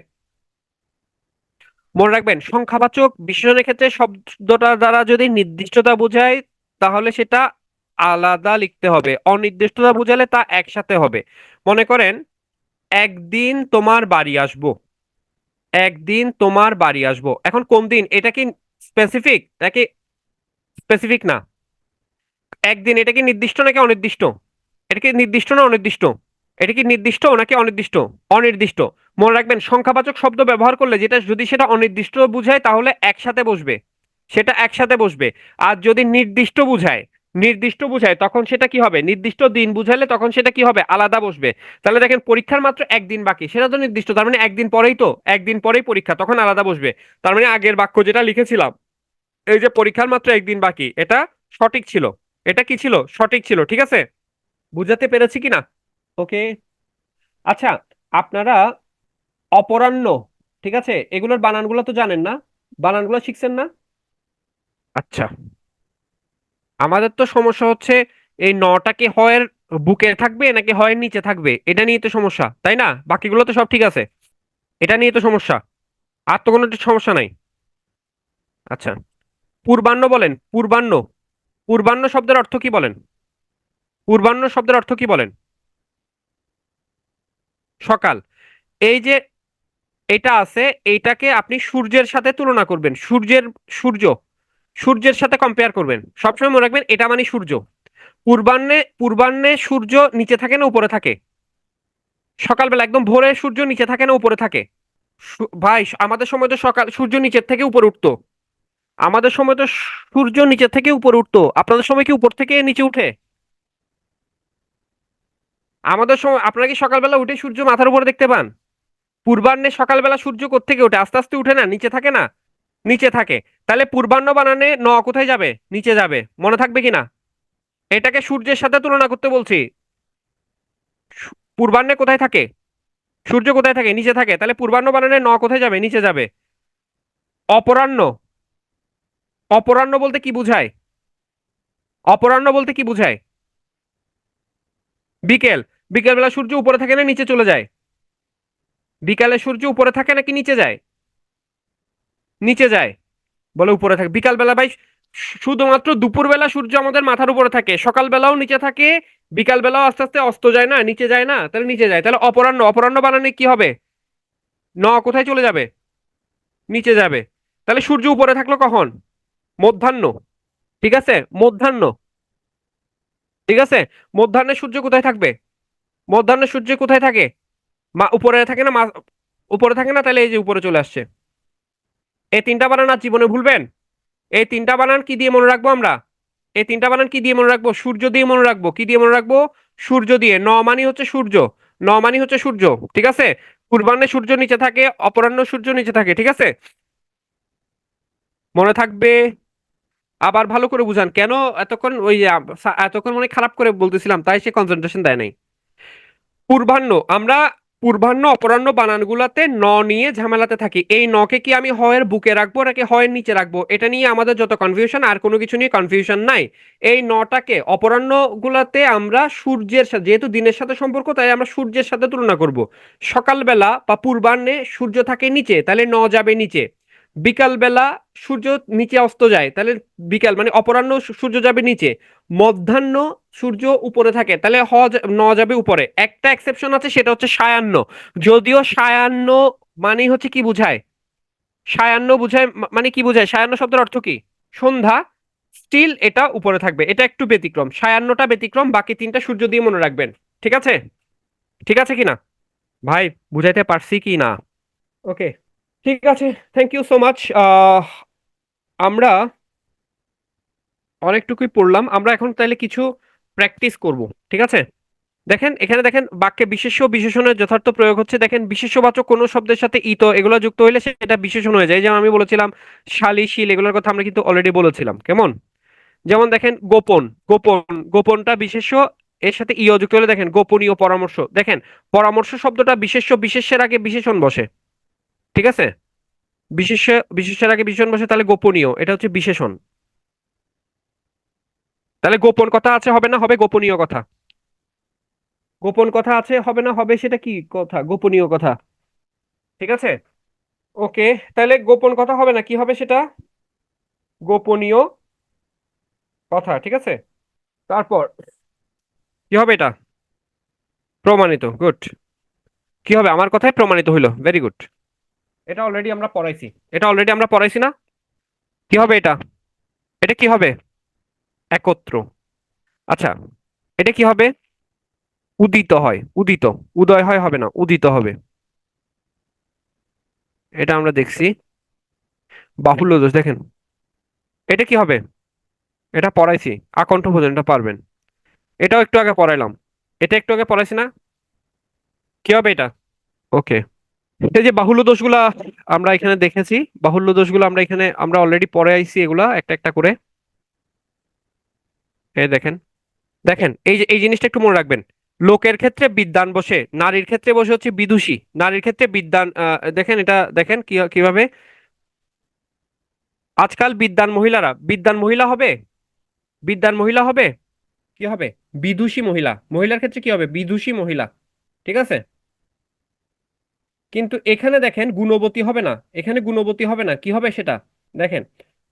মনে রাখবেন সংখ্যাবাচক বিশেষণের ক্ষেত্রে শব্দটা দ্বারা যদি নির্দিষ্টতা বোঝায় তাহলে সেটা আলাদা লিখতে হবে, অনির্দিষ্টতা বোঝালে তা একসাথে হবে। মনে করেন একদিন তোমার বাড়ি আসবো, একদিন তোমার বাড়ি আসবো, এখন কোন দিন, এটা কি স্পেসিফিক নাকি স্পেসিফিক না? একদিন এটা কি নির্দিষ্ট নাকি অনির্দিষ্ট? এটা কি নির্দিষ্ট না অনির্দিষ্ট? এটা কি নির্দিষ্ট নাকি অনির্দিষ্ট? অনির্দিষ্ট। মনে রাখবেন সংখ্যাবাচক শব্দ ব্যবহার করলে যেটা যদি সেটা অনির্দিষ্ট বুঝায় তাহলে একসাথে বসবে, সেটা একসাথে বসবে। আর যদি নির্দিষ্ট বুঝায়, নির্দিষ্ট বুঝায় তখন সেটা কি হবে, নির্দিষ্ট দিন বুঝাইলে তখন সেটা কি হবে, আলাদা বসবে। তাহলে দেখেন পরীক্ষার মাত্র একদিন বাকি, সেটা তো নির্দিষ্ট, তার মানে একদিন পরেই তো, একদিন পরেই পরীক্ষা, তখন আলাদা বসবে। তার মানে আগের বাক্য যেটা লিখেছিলাম, এই যে পরীক্ষার মাত্র একদিন বাকি, এটা সঠিক ছিল। এটা কি ছিল, সঠিক ছিল, ঠিক আছে। বুঝাতে পেরেছি কিনা? ওকে। আচ্ছা, আপনারা অপরাহ্ন, ঠিক আছে, এগুলোর বানানগুলো তো জানেন না, বানানগুলো শিখছেন না? আচ্ছা, আমাদের তো সমস্যা হচ্ছে এই নটা কি হয় বুকে থাকবে নাকি হয় নিচে থাকবে, এটা নিয়ে তো সমস্যা, তাই না? বাকিগুলো তো সব ঠিক আছে, এটা নিয়ে তো সমস্যা, আর তো কোনো সমস্যা নাই। আচ্ছা, পূর্বাহ্ন বলেন, পূর্বাহ্ন, পূর্বাহ্ন শব্দের অর্থ কি বলেন? পূর্বাহ্ন শব্দের অর্থ কি বলেন? সকাল। এই যে এটা আছে, এইটাকে আপনি সূর্যের সাথে তুলনা করবেন, সূর্যের, সূর্য, সূর্যের সাথে কম্পেয়ার করবেন, সবসময় মনে রাখবেন এটা মানে সূর্য। পূর্বাহ্নে, পূর্বাহ্নে সূর্য নিচে থাকে না উপরে থাকে? সকালবেলা একদম ভোরে সূর্য নিচে থাকে না উপরে থাকে? ভাই আমাদের সময় তো সকাল সূর্য নিচের থেকে উপরে উঠতো, আমাদের সময় তো সূর্য নিচের থেকে উপরে উঠতো, আপনাদের সময় কি উপর থেকে নিচে উঠে? আমাদের সময় আপনারা কি সকালবেলা উঠে সূর্য মাথার উপরে দেখতে পান? পূর্বাহ্নে সকালবেলা সূর্য কোত্থেকে ওঠে, আস্তে আস্তে উঠে না, নিচে থাকে না? নিচে থাকে। তাহলে পূর্বাহ্ন বানানে ন কোথায় যাবে, নিচে যাবে, মনে থাকবে কিনা? এটাকে সূর্যের সাথে তুলনা করতে বলছি। পূর্বাহ্নে কোথায় থাকে, সূর্য কোথায় থাকে, নিচে থাকে, তাহলে পূর্বাহ্ন বানানে ন কোথায় যাবে, নিচে যাবে। অপরাহ্ন, অপরাহ্ন বলতে কি বুঝায়? অপরাহ্ন বলতে কি বুঝায়? বিকেল। বিকেল বেলা সূর্য উপরে থাকে না নিচে চলে যায়? বিকালে সূর্য উপরে থাকে নাকি নিচে যায়? নিচে যায়। বলে উপরে থাকে বিকাল বেলা ভাই, শুধুমাত্র দুপুর বেলা সূর্য আমাদের মাথার উপরে থাকে, সকাল বেলাও নিচে থাকে, বিকাল বেলাও আস্তে আস্তে অস্ত যায় না, নিচে যায় না, তাহলে নিচে যায়। তাহলে অপরাহ্ন, অপরাহ্ন বানানে কি হবে, ন কোথায় চলে যাবে, নিচে যাবে। তাহলে সূর্য উপরে থাকলো কখন, মধ্যাহ্ন, ঠিক আছে, মধ্যাহ্ন, ঠিক আছে। মধ্যাহ্নে সূর্য কোথায় থাকবে, মধ্যাহ্নে সূর্য কোথায় থাকে, উপরে থাকে না, উপরে থাকে না, তাহলে এই যে উপরে চলে আসছে। এই তিনটা বানান আর জীবনে ভুলবেন? এই তিনটা বানান কি দিয়ে মনে রাখবো আমরা? এই তিনটা বানান কি দিয়ে মনে রাখবো, সূর্য দিয়ে মনে রাখবো, কি দিয়ে মনে রাখবো, সূর্য দিয়ে। ন মানি হচ্ছে সূর্য, ন মানি হচ্ছে সূর্য, ঠিক আছে। পূর্বাহ্নে সূর্য নিচে থাকে, অপরাহ্ন সূর্য নিচে থাকে, ঠিক আছে, মনে থাকবে। আবার ভালো করে বুঝান, কেন এতক্ষণ ওই এতক্ষণ মনে হয় খারাপ করে বলতেছিলাম তাই সে কনসেন্ট্রেশন দেয় নাই। পূর্বাহ্ন, আমরা পূর্বাহ্ন অপরাহ্ন বানানগুলাতে ন নিয়ে ঝামেলাতে থাকি। এই নকে কি আমি হয়ের বুকে রাখবো নাকি হয়ের নিচে রাখবো, এটা নিয়ে আমাদের যত কনফিউশন, আর কোনো কিছু নিয়ে কনফিউশন নাই। এই নটাকে অপরাহ্ন গুলাতে আমরা সূর্যের সাথে, যেহেতু দিনের সাথে সম্পর্ক তাই আমরা সূর্যের সাথে তুলনা করব। সকালবেলা বা পূর্বাহ্নে সূর্য থাকে নিচে, তাহলে ন যাবে নিচে। বিকাল বেলা সূর্য নিচে অস্ত যায়, তাহলে বিকাল মানে অপরাহ্ন সূর্য যাবে নিচে। মধ্যাহ্ন সূর্য উপরে থাকে, তাহলে ন যাবে উপরে। একটা এক্সেপশন আছে, সেটা হচ্ছে সায়াহ্ন। যদিও সায়াহ্ন মানে হচ্ছে কি বুঝায়, সায়াহ্ন বুঝায় মানে কি বুঝায়, সায়াহ্ন শব্দের অর্থ কি, সন্ধ্যা। স্টিল এটা উপরে থাকবে, এটা একটু ব্যতিক্রম, সায়াহ্নটা ব্যতিক্রম, বাকি তিনটা সূর্য দিয়ে মনে রাখবেন, ঠিক আছে। ঠিক আছে কি না ভাই, বুঝাইতে পারছি কি না? ওকে, ঠিক আছে, থ্যাংক ইউ সো মাচ। আমরা অনেকটুকুই পড়লাম, আমরা এখন তাহলে কিছু প্র্যাকটিস করব, ঠিক আছে। দেখেন এখানে দেখেন বাক্যে বিশেষ্য বিশেষণের যথার্থ প্রয়োগ হচ্ছে, দেখেন বিশেষ্যবাচক কোনো শব্দের সাথে ইত এগুলো যুক্ত হইলে সেটা বিশেষণ হয়ে যায়, যেমন আমি বলেছিলাম শালি শিল এগুলোর কথা আমরা কিন্তু অলরেডি বলেছিলাম, কেমন। যেমন দেখেন গোপন, গোপন, গোপনটা বিশেষ্য, এর সাথে ইয় যুক্ত হলে দেখেন গোপনীয় পরামর্শ, দেখেন পরামর্শ শব্দটা বিশেষ্য বিশেষ্যের আগে বিশেষণ বসে, ঠিক আছে। বিশেষ্য, বিশেষ্যের আগে বিশেষণ বসে, তাহলে গোপনীয়, এটা হচ্ছে বিশেষণ। তাহলে গোপন কথা আছে হবে না হবে গোপনীয় কথা? গোপন কথা আছে হবে না হবে, সেটা কি কথা? গোপনীয় কথা। ঠিক আছে, ওকে। তাহলে গোপন কথা হবে না, কি হবে সেটা? গোপনীয় কথা, ঠিক আছে। তারপর কি হবে এটা? প্রমাণিত, গুড। কি হবে? আমার কথাই প্রমাণিত হইলো, ভেরি গুড। এটা অলরেডি আমরা পড়াইছি, এটা অলরেডি আমরা পড়াইছি না? কি হবে এটা? এটা কি হবে? একত্র। আচ্ছা, এটা কি হবে? উদিত হয়, উদিত। উদয় হয় হবে না, উদিত হবে। এটা আমরা দেখছি। বাহুল্য দোষ, দেখেন। এটা কি হবে? এটা পড়াইছি। আকণ্ঠ ভোজন, এটা পারবেন। এটাও একটু আগে পড়াইলাম। এটা একটু আগে পড়াইছি না? কি হবে এটা? ওকে। এই যে বাহুল্য দোষগুলা আমরা এখানে দেখেছি, বাহুল্য দোষগুলো আমরা এখানে আমরা অলরেডি পড়ে আইছি এগুলা একটা একটা করে। এই দেখেন, দেখেন এই যে এই জিনিসটা একটু মনে রাখবেন। লোকের ক্ষেত্রে বিদ্বান বসে, নারীর ক্ষেত্রে বসে হচ্ছে বিদুষী, নারীর ক্ষেত্রে বিদ্বান। দেখেন এটা, দেখেন কিভাবে আজকাল বিদ্বান মহিলারা বিদ্বান মহিলা হবে, বিদ্বান মহিলা হবে, কি হবে? বিদুষী মহিলা। মহিলার ক্ষেত্রে কি হবে? বিদুষী মহিলা। ঠিক আছে। কিন্তু এখানে দেখেন গুণবতী হবে না, এখানে গুণবতী হবে না, কি হবে সেটা? দেখেন,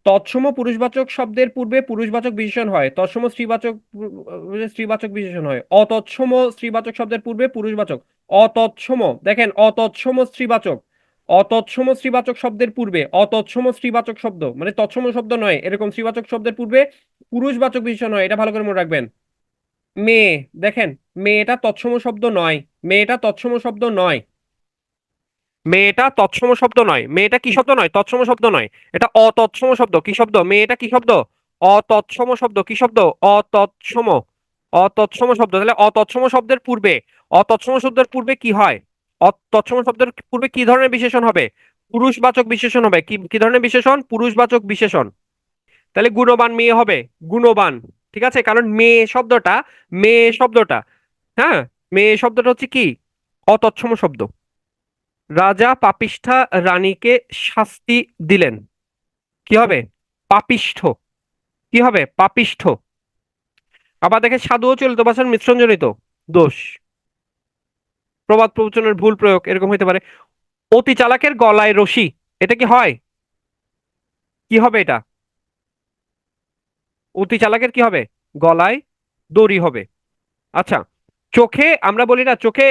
তৎসম পুরুষবাচক শব্দের পূর্বে পুরুষবাচক বিশেষণ হয়, তৎসম স্ত্রীবাচক স্ত্রীবাচক বিশেষণ হয়, অতৎসম স্ত্রীবাচক শব্দের পূর্বে পুরুষবাচক, অতৎসম, দেখেন অতৎসম স্ত্রীবাচক, অতৎসম স্ত্রীবাচক শব্দের পূর্বে, অতৎসম স্ত্রীবাচক শব্দ মানে তৎসম শব্দ নয়, এরকম স্ত্রীবাচক শব্দের পূর্বে পুরুষবাচক বিশেষণ হয়, এটা ভালো করে মনে রাখবেন। মেয়ে, দেখেন, মেয়েটা তৎসম শব্দ নয়, মেয়েটা তৎসম শব্দ নয়, মেয়েটা তৎসম শব্দ নয়, মেয়েটা কি শব্দ নয়? তৎসম শব্দ নয়। এটা অতৎসম শব্দ। কি শব্দ? মেয়েটা কি শব্দ? অতৎসম শব্দ। কি শব্দ? অতৎসম। অতৎসম শব্দ। তাহলে অতৎসম শব্দের পূর্বে, অতৎসম শব্দের পূর্বে কি হয়? অতৎসম শব্দের পূর্বে কি ধরনের বিশেষণ হবে? পুরুষবাচক বিশেষণ হবে। কি কি ধরনের বিশেষণ? পুরুষবাচক বিশেষণ। তাহলে গুণবান মেয়ে হবে, গুণবান। ঠিক আছে, কারণ মেয়ে শব্দটা, মেয়ে শব্দটা, হ্যাঁ, মেয়ে শব্দটা হচ্ছে কি? অতৎসম শব্দ। রাজা পাপিষ্ঠা রানীকে শাস্তি দিলেন, কি হবে? পাপিষ্ঠ। কি হবে? পাপিষ্ঠ। আবার দেখে সাধু ও চলিত ভাষার মিশ্রণজনিত দোষ, প্রবাদ প্রবচনের ভুল প্রয়োগ, এরকম হইতে পারে। অতি চালাকের গলায় রশি, এটা কি হয়? কি হবে এটা? অতি চালাকের কি হবে? গলায় দড়ি হবে। আচ্ছা, চোখে আমরা বলি না, চোখে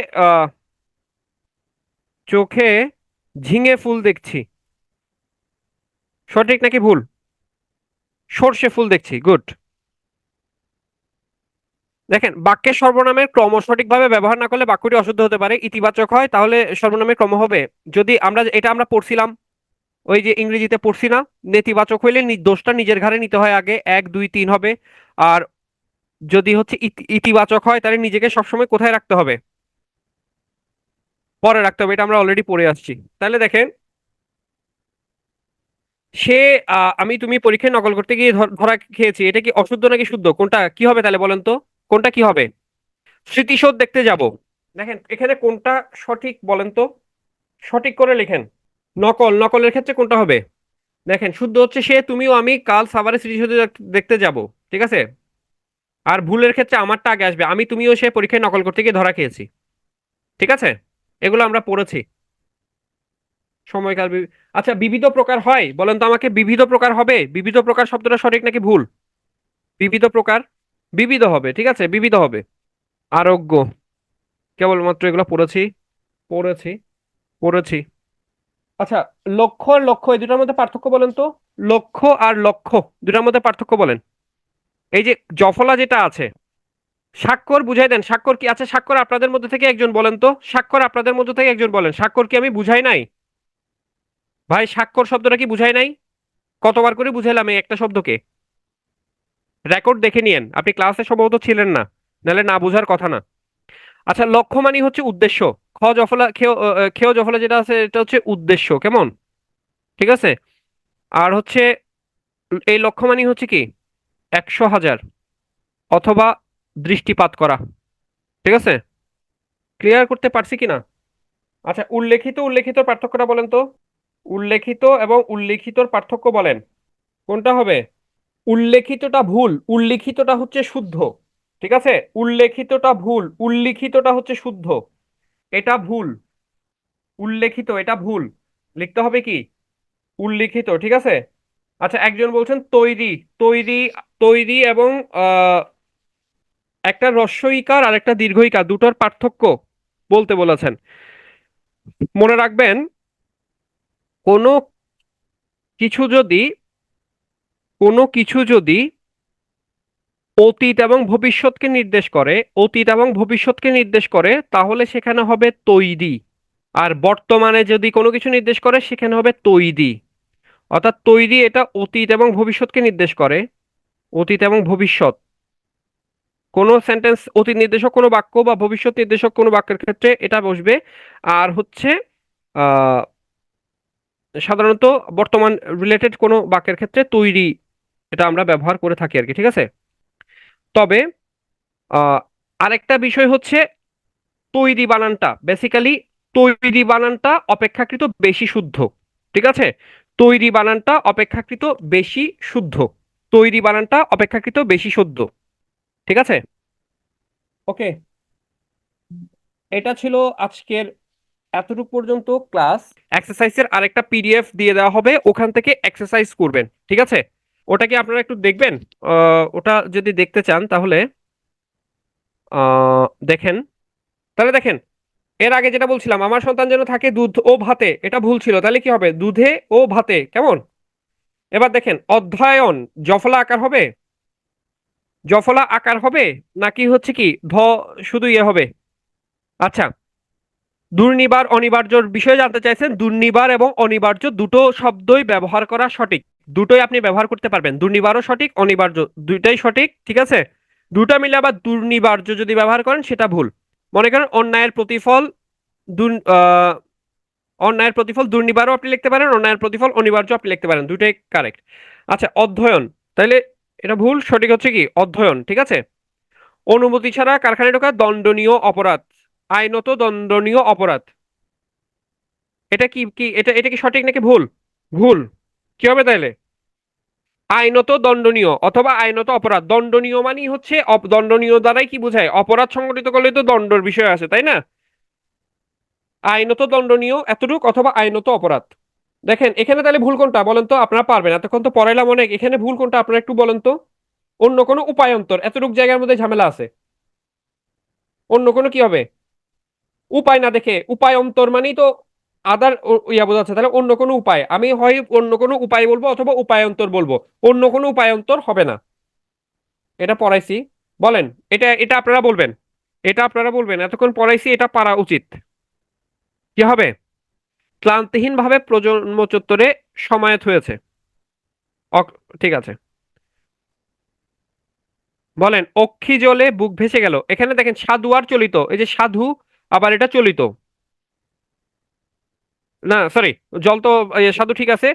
চোখে ঝিঙে ফুল দেখছি, সঠিক নাকি ভুল? সর্ষে ফুল দেখছি, গুড। দেখেন, বাক্যের সর্বনামের ক্রম সঠিকভাবে ব্যবহার না করলে বাক্যটি অশুদ্ধ হতে পারে। ইতিবাচক হয় তাহলে সর্বনামের ক্রম হবে। যদি আমরা এটা আমরা পড়ছিলাম, ওই যে ইংরেজিতে পড়ছি না, নেতিবাচক হইলে দোষটা নিজের ঘাড়ে নিতে হয়, আগে এক দুই তিন হবে। আর যদি হচ্ছে ইতিবাচক হয় তাহলে নিজেকে সবসময় কোথায় রাখতে হবে? পরে রাখতে হবে। এটা আমরা অলরেডি পড়ে আসছি। তাহলে দেখেন, সে আমি তুমি পরীক্ষায় নকল করতে গিয়ে ধরা খেয়েছি, এটা কি অশুদ্ধ নাকি শুদ্ধ? কোনটা কি হবে তাহলে বলেন তো? কোনটা কি হবে? স্মৃতিশোধ দেখতে যাব। দেখেন এখানে কোনটা সঠিক বলেন তো, সঠিক করে লিখেন। নকল, নকলের ক্ষেত্রে কোনটা হবে? দেখেন, শুদ্ধ হচ্ছে সে তুমিও আমি কাল সাভারে স্মৃতিসৌধ দেখতে যাব, ঠিক আছে। আর ভুলের ক্ষেত্রে আমারটা আগে আসবে, আমি তুমিও সে পরীক্ষায় নকল করতে গিয়ে ধরা খেয়েছি, ঠিক আছে। এগুলো আমরা পড়েছি। সময়কাল আচ্ছা, বিবিধ প্রকার হয় বলেন তো আমাকে, বিবিধ প্রকার হবে? বিবিধ প্রকার শব্দটা সঠিক নাকি ভুল? বিবিধ প্রকার, বিবিধ হবে, ঠিক আছে, বিবিধ হবে। আরোগ্য, কেবলমাত্র এগুলো পড়েছি, পড়েছি, পড়েছি। আচ্ছা, লক্ষ্য আর লক্ষ্য এই দুটার মধ্যে পার্থক্য বলেন তো। লক্ষ্য আর লক্ষ্য দুটার মধ্যে পার্থক্য বলেন। এই যে জফলা যেটা আছে, স্বাক্ষর বুঝাই দেন। স্বাক্ষর কি? আচ্ছা, স্বাক্ষর আপনাদের মধ্যে থেকে একজন বলেন তো, স্বাক্ষর আপনাদের মধ্যে থেকে একজন বলেন, স্বাক্ষর কি আমি বুঝাই নাই? ভাই, স্বাক্ষর শব্দটা কি বুঝাই নাই? কতবার করে বুঝাইলাম এই একটা শব্দকে? রেকর্ড দেখে নিয়েন, আপনি ক্লাসে সম্ভবত ছিলেন না, নাহলে না বুঝার কথা না। আচ্ছা, লক্ষ্য মানে হচ্ছে উদ্দেশ্য। খ জফলা খেয় জফলা যেটা আছে এটা হচ্ছে উদ্দেশ্য, কেমন? ঠিক আছে। আর হচ্ছে এই লক্ষ্য মানে হচ্ছে কি? 100,000 অথবা দৃষ্টিপাত করা, ঠিক আছে। ক্লিয়ার করতে পারছি কিনা? আচ্ছা, উল্লেখিত উল্লেখিত পার্থক্যটা বলেন তো। উল্লেখিত এবং উল্লিখিতর পার্থক্য বলেন, কোনটা হবে? উল্লেখিতটা ভুল, উল্লিখিতটা হচ্ছে শুদ্ধ। ঠিক আছে, উল্লেখিতটা ভুল, উল্লিখিতটা হচ্ছে শুদ্ধ। এটা ভুল, উল্লেখিত এটা ভুল। লিখতে হবে কি? উল্লিখিত, ঠিক আছে। আচ্ছা, একজন বলছেন তৈরি। তৈরি, তৈরি এবং আহ, একটা হ্রস্ব ইকার আর একটা দীর্ঘ ইকার দুটোর পার্থক্য বলতে বলেছেন। মনে রাখবেন, কোনো কিছু যদি কোনো কিছু যদি অতীত এবং ভবিষ্যৎকে নির্দেশ করে, অতীত এবং ভবিষ্যৎকে নির্দেশ করে, তাহলে সেখানে হবে তৈরি। আর বর্তমানে যদি কোনো কিছু নির্দেশ করে সেখানে হবে তৈরি। অর্থাৎ তৈরি এটা অতীত এবং ভবিষ্যৎকে নির্দেশ করে। অতীত এবং ভবিষ্যৎ কোনো সেন্টেন্স, অতীত নির্দেশক কোনো বাক্য বা ভবিষ্যৎ নির্দেশক কোনো বাক্যের ক্ষেত্রে এটা বসবে। আর হচ্ছে আহ সাধারণত বর্তমান রিলেটেড কোনো বাক্যের ক্ষেত্রে তৈরি এটা আমরা ব্যবহার করে থাকি আর কি, ঠিক আছে। তবে আহ আরেকটা বিষয় হচ্ছে, তৈরি বানানটা বেসিক্যালি, তৈরি বানানটা অপেক্ষাকৃত বেশি শুদ্ধ। ঠিক আছে, তৈরি বানানটা অপেক্ষাকৃত বেশি শুদ্ধ। তৈরি বানানটা অপেক্ষাকৃত বেশি শুদ্ধ। ঠিক আছে। ওকে, এটা ছিল আজকের এতটুকু পর্যন্ত ক্লাস। এক্সারসাইজের আরেকটা পিডিএফ দিয়ে দেওয়া হবে, ওখান থেকে এক্সারসাইজ করবেন, ঠিক আছে। ওটা কি আপনারা একটু দেখবেন? ওটা যদি দেখতে চান তাহলে দেখেন। তাহলে দেখেন, এর আগে যেটা বলছিলাম, আমার সন্তান যেন থাকে দুধ ও ভাতে, এটা ভুল ছিল, তাহলে কি হবে? দুধে ও ভাতে, কেমন? এবার দেখেন, অধ্যয়ন জফলা আকার হবে, জফলা আকার হবে, নাকি হচ্ছে কি শুধু ইয়ে হবে? আচ্ছা, দুর্নিবার অনিবার্যর বিষয়ে জানতে চাইছেন। দুর্নিবার এবং অনিবার্য দুটো শব্দই ব্যবহার করা সঠিক, দুটোই আপনি ব্যবহার করতে পারবেন। দুর্নিবারও সঠিক, অনিবার্য দুইটাই সঠিক, ঠিক আছে। দুটো মিলে আবার দুর্নিবার্য যদি ব্যবহার করেন সেটা ভুল। মনে করেন অন্যায়ের প্রতিফল, অন্যায়ের প্রতিফল দুর্নিবারও আপনি লিখতে পারেন, অন্যায়ের প্রতিফল অনিবার্য আপনি লিখতে পারেন, দুইটাই কারেক্ট। আচ্ছা, অধ্যয়ন, তাইলে এটা ভুল, সঠিক হচ্ছে কি অধ্যয়ন, ঠিক আছে। অনুমতি ছাড়া কারখানায় ঢোকা দণ্ডনীয় অপরাধ, আইনত দণ্ডনীয় অপরাধ। এটা কি কি এটা এটা কি সঠিক নাকি ভুল? ভুল। কি হবে তাইলে? আইনত দণ্ডনীয় অথবা আইনত অপরাধ। দণ্ডনীয় মানে হচ্ছে দণ্ডনীয় দ্বারাই কি বোঝায়? অপরাধ সংগঠিত করলে তো দণ্ডর বিষয় আছে, তাই না? আইনত দণ্ডনীয় এতটুক অথবা আইনত অপরাধ। দেখেন এখানে তাহলে ভুল কোনটা বলেন তো? আপনারা পারবেন, এতক্ষণ তো পড়াইলাম অনেক, এখানে ভুল কোনটা আপনারা একটু বলেন তো। অন্য কোনো উপায়ন্তর, এতটুক জায়গার মধ্যে ঝামেলা আছে। অন্য কোনো কি হবে? উপায় না দেখে উপায়ন্তর মানেই তো আদার ইয়া বোঝাচ্ছে, তাহলে অন্য কোনো উপায়, আমি হয় অন্য কোনো উপায় বলবো অথবা উপায়ন্তর বলবো। অন্য কোনো উপায়ন্তর হবে না। এটা পড়াইছি, বলেন। এটা এটা আপনারা বলবেন, এটা আপনারা বলবেন, এতক্ষণ পড়াইছি, এটা পারা উচিত। কি হবে? ক্লান্তিহীন ভাবে প্রজন্ম চত্বরে সমায়েত হয়েছে। ঠিক আছে। বলেন, অক্ষি জলে বুক ভেসে গেল। এখানে দেখেন সাধু আর চলিত, এই যে সাধু, আবার এটা চলিত। না সরি, জল তো সাধু, ঠিক আছে।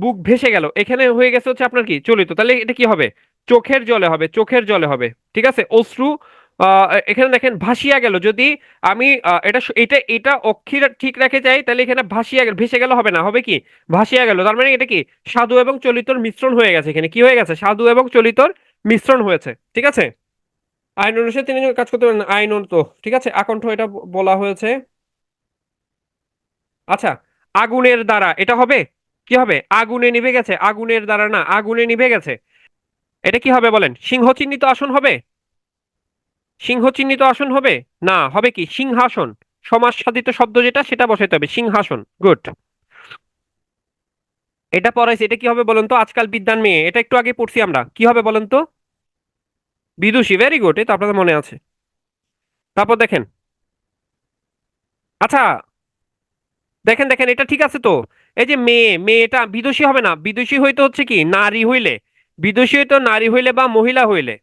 বুক ভেসে গেল, এখানে হয়ে গেছে হচ্ছে আপনার কি চলিত, তাহলে এটা কি হবে? চোখের জলে হবে, চোখের জলে হবে, ঠিক আছে। অশ্রু, এখানে দেখেন ভাসিয়া গেল, যদি আমি এটা এটা অক্ষর ঠিক রেখে যাই, তাহলে এখানে ভাসিয়া গেল, ভেসে গেল হবে না, হবে কি ভাসিয়া গেল। তার মানে এটা কি সাধু এবং চলিতর মিশ্রণ হয়ে গেছে, এখানে কি হয়ে গেছে? সাধু এবং চলিতর মিশ্রণ হয়েছে, ঠিক আছে। আইন অনুসারে তিনি কাজ করতে পারেন, আইন তো ঠিক আছে, আকণ্ঠ এটা বলা হয়েছে। আচ্ছা, আগুনের দ্বারা এটা হবে, কি হবে? আগুনে নিভে গেছে, আগুনের দ্বারা না, আগুনে নিভে গেছে। এটা কি হবে বলেন? সিংহ চিহ্নিত আসন হবে? সিংহ চিহ্নিত আসন হবে না, হবে কি সিংহাসন। সমাজ সাধিত শব্দ যেটা সেটা বসাইতে হবে, সিংহাসন, গুড। এটা পড়াইছি, এটা কি হবে বলেন তো? আজকাল বিদ্যান মেয়ে, এটা একটু আগে পড়ছি আমরা, কি হবে বলেন তো? বিদুষী, ভেরি গুড, এই তো আপনাদের মনে আছে। তারপর দেখেন, আচ্ছা দেখেন দেখেন, এটা ঠিক আছে তো। এই যে মেয়ে, মেয়েটা বিদুষী হবে না? বিদুষী হইতে হচ্ছে কি নারী হইলে, বিদুষী হইতো নারী হইলে বা মহিলা হইলে,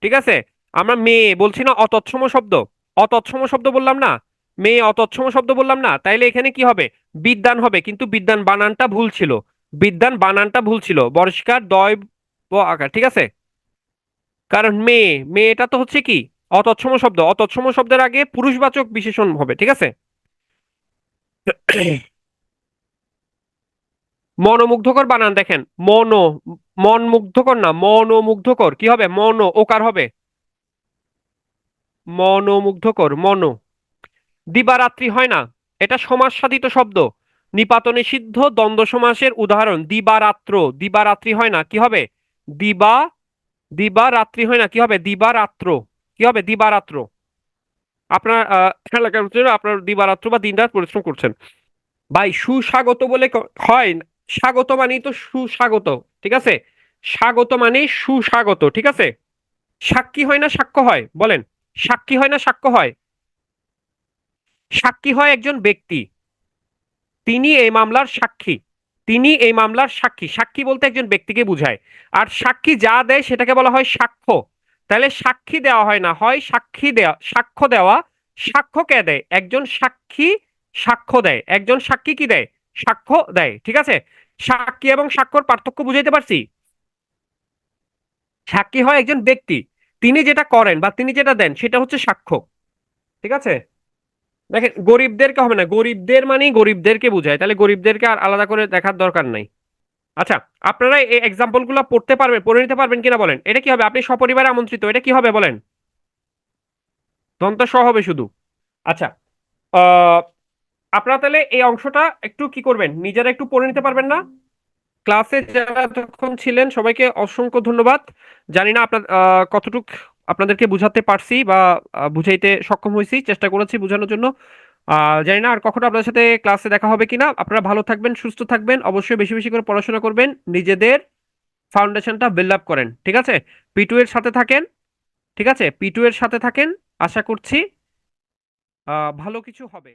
ঠিক আছে। আমরা মেয়ে বলছি না, অতৎসম শব্দ, অতৎসম শব্দ বললাম না, মেয়ে অতৎসম শব্দ বললাম না, তাইলে এখানে কি হবে? বিদ্যান হবে, কিন্তু বিদ্যান বানানটা ভুল ছিল। বিদ্যান বানানটা ভুল ছিল, বর্ষিকার দয় আকার, ঠিক আছে। কারণ মেয়ে, মেয়েটা তো হচ্ছে কি অতৎসম শব্দ, অতৎসম শব্দের আগে পুরুষবাচক বিশেষণ হবে, ঠিক আছে। মনোমুগ্ধকর বানান দেখেন, মনো, মন মুগ্ধকর না, মনোমুগ্ধকর কি হবে? মনো ওকার হবে, মনোমুগ্ধকর মনো। দিবারাত্রি হয় না, এটা সমাস সাধিত শব্দ, নিপাত নিষিদ্ধ দ্বন্দ্ব সমাসের উদাহরণ। দিবারাত্র, দিবারাত্রি হয় না, কি হবে? দিবা, দিবারাত্রি হয় না, কি হবে? দিবারাত্র, কি হবে? দিবারাত্র। আপনার এলাকার ভিতরে আপনার দিবারাত্র বা দিনরাত পরিশ্রম করছেন। ভাই সুস্বাগত বলে হয় না। স্বাগত মানেই তো সুস্বাগত, ঠিক আছে? স্বাগত মানেই সুস্বাগত, ঠিক আছে? সাক্ষী হয় না সাক্ষ্য হয় বলেন? সাক্ষী হয় না সাক্ষ্য হয়? সাক্ষী হয় একজন ব্যক্তি, তিনি এই মামলার সাক্ষী, তিনি এই মামলার সাক্ষী। সাক্ষী বলতে একজন ব্যক্তিকে বুঝায়। আর সাক্ষী যা দেয় সেটাকে বলা হয় সাক্ষ্য। তাহলে সাক্ষী দেওয়া হয় না, হয় সাক্ষী দেওয়া, সাক্ষ্য দেওয়া। সাক্ষ্য কে দেয়? একজন সাক্ষী সাক্ষ্য দেয়, একজন সাক্ষী কি দেয়? সাক্ষ্য দেয়, ঠিক আছে? সাক্ষী এবং সাক্ষ্যর পার্থক্য বুঝাইতে পারছি? সাক্ষী হয় একজন ব্যক্তি, তিনি যেটা করেন বা তিনি যেটা দেন সেটা হচ্ছে সাক্ষ্য, ঠিক আছে? দেখেন গরিবদেরকে হবে না, গরিবদের মানেই গরিবদেরকে বোঝায়, তাহলে গরিবদেরকে আর আলাদা করে দেখার দরকার নাই। আচ্ছা, আপনারা এই এক্সাম্পল গুলো পড়তে পারবেন, পড়ে নিতে পারবেন কিনা বলেন? এটা কি হবে? আপনি সপরিবারে আমন্ত্রিত, এটা কি হবে বলেন? দন্ত স হবে শুধু। আচ্ছা, আহ আপনারা তাহলে এই অংশটা একটু কি করবেন, নিজেরা একটু পড়ে নিতে পারবেন না? ক্লাসে যারা এতক্ষণ ছিলেন সবাইকে অসংখ্য ধন্যবাদ। জানি না আপনার কতটুক আপনাদেরকে বুঝাতে পারছি বা বুঝাইতে সক্ষম হয়েছি, চেষ্টা করেছি বোঝানোর জন্য। জানি না আর কখনো আপনাদের সাথে ক্লাসে দেখা হবে কিনা। আপনারা ভালো থাকবেন, সুস্থ থাকবেন, অবশ্যই বেশি বেশি করে পড়াশোনা করবেন, নিজেদের ফাউন্ডেশনটা বিল্ড আপ করেন, ঠিক আছে? পিটু এর সাথে থাকেন, ঠিক আছে? পিটু এর সাথে থাকেন, আশা করছি ভালো কিছু হবে।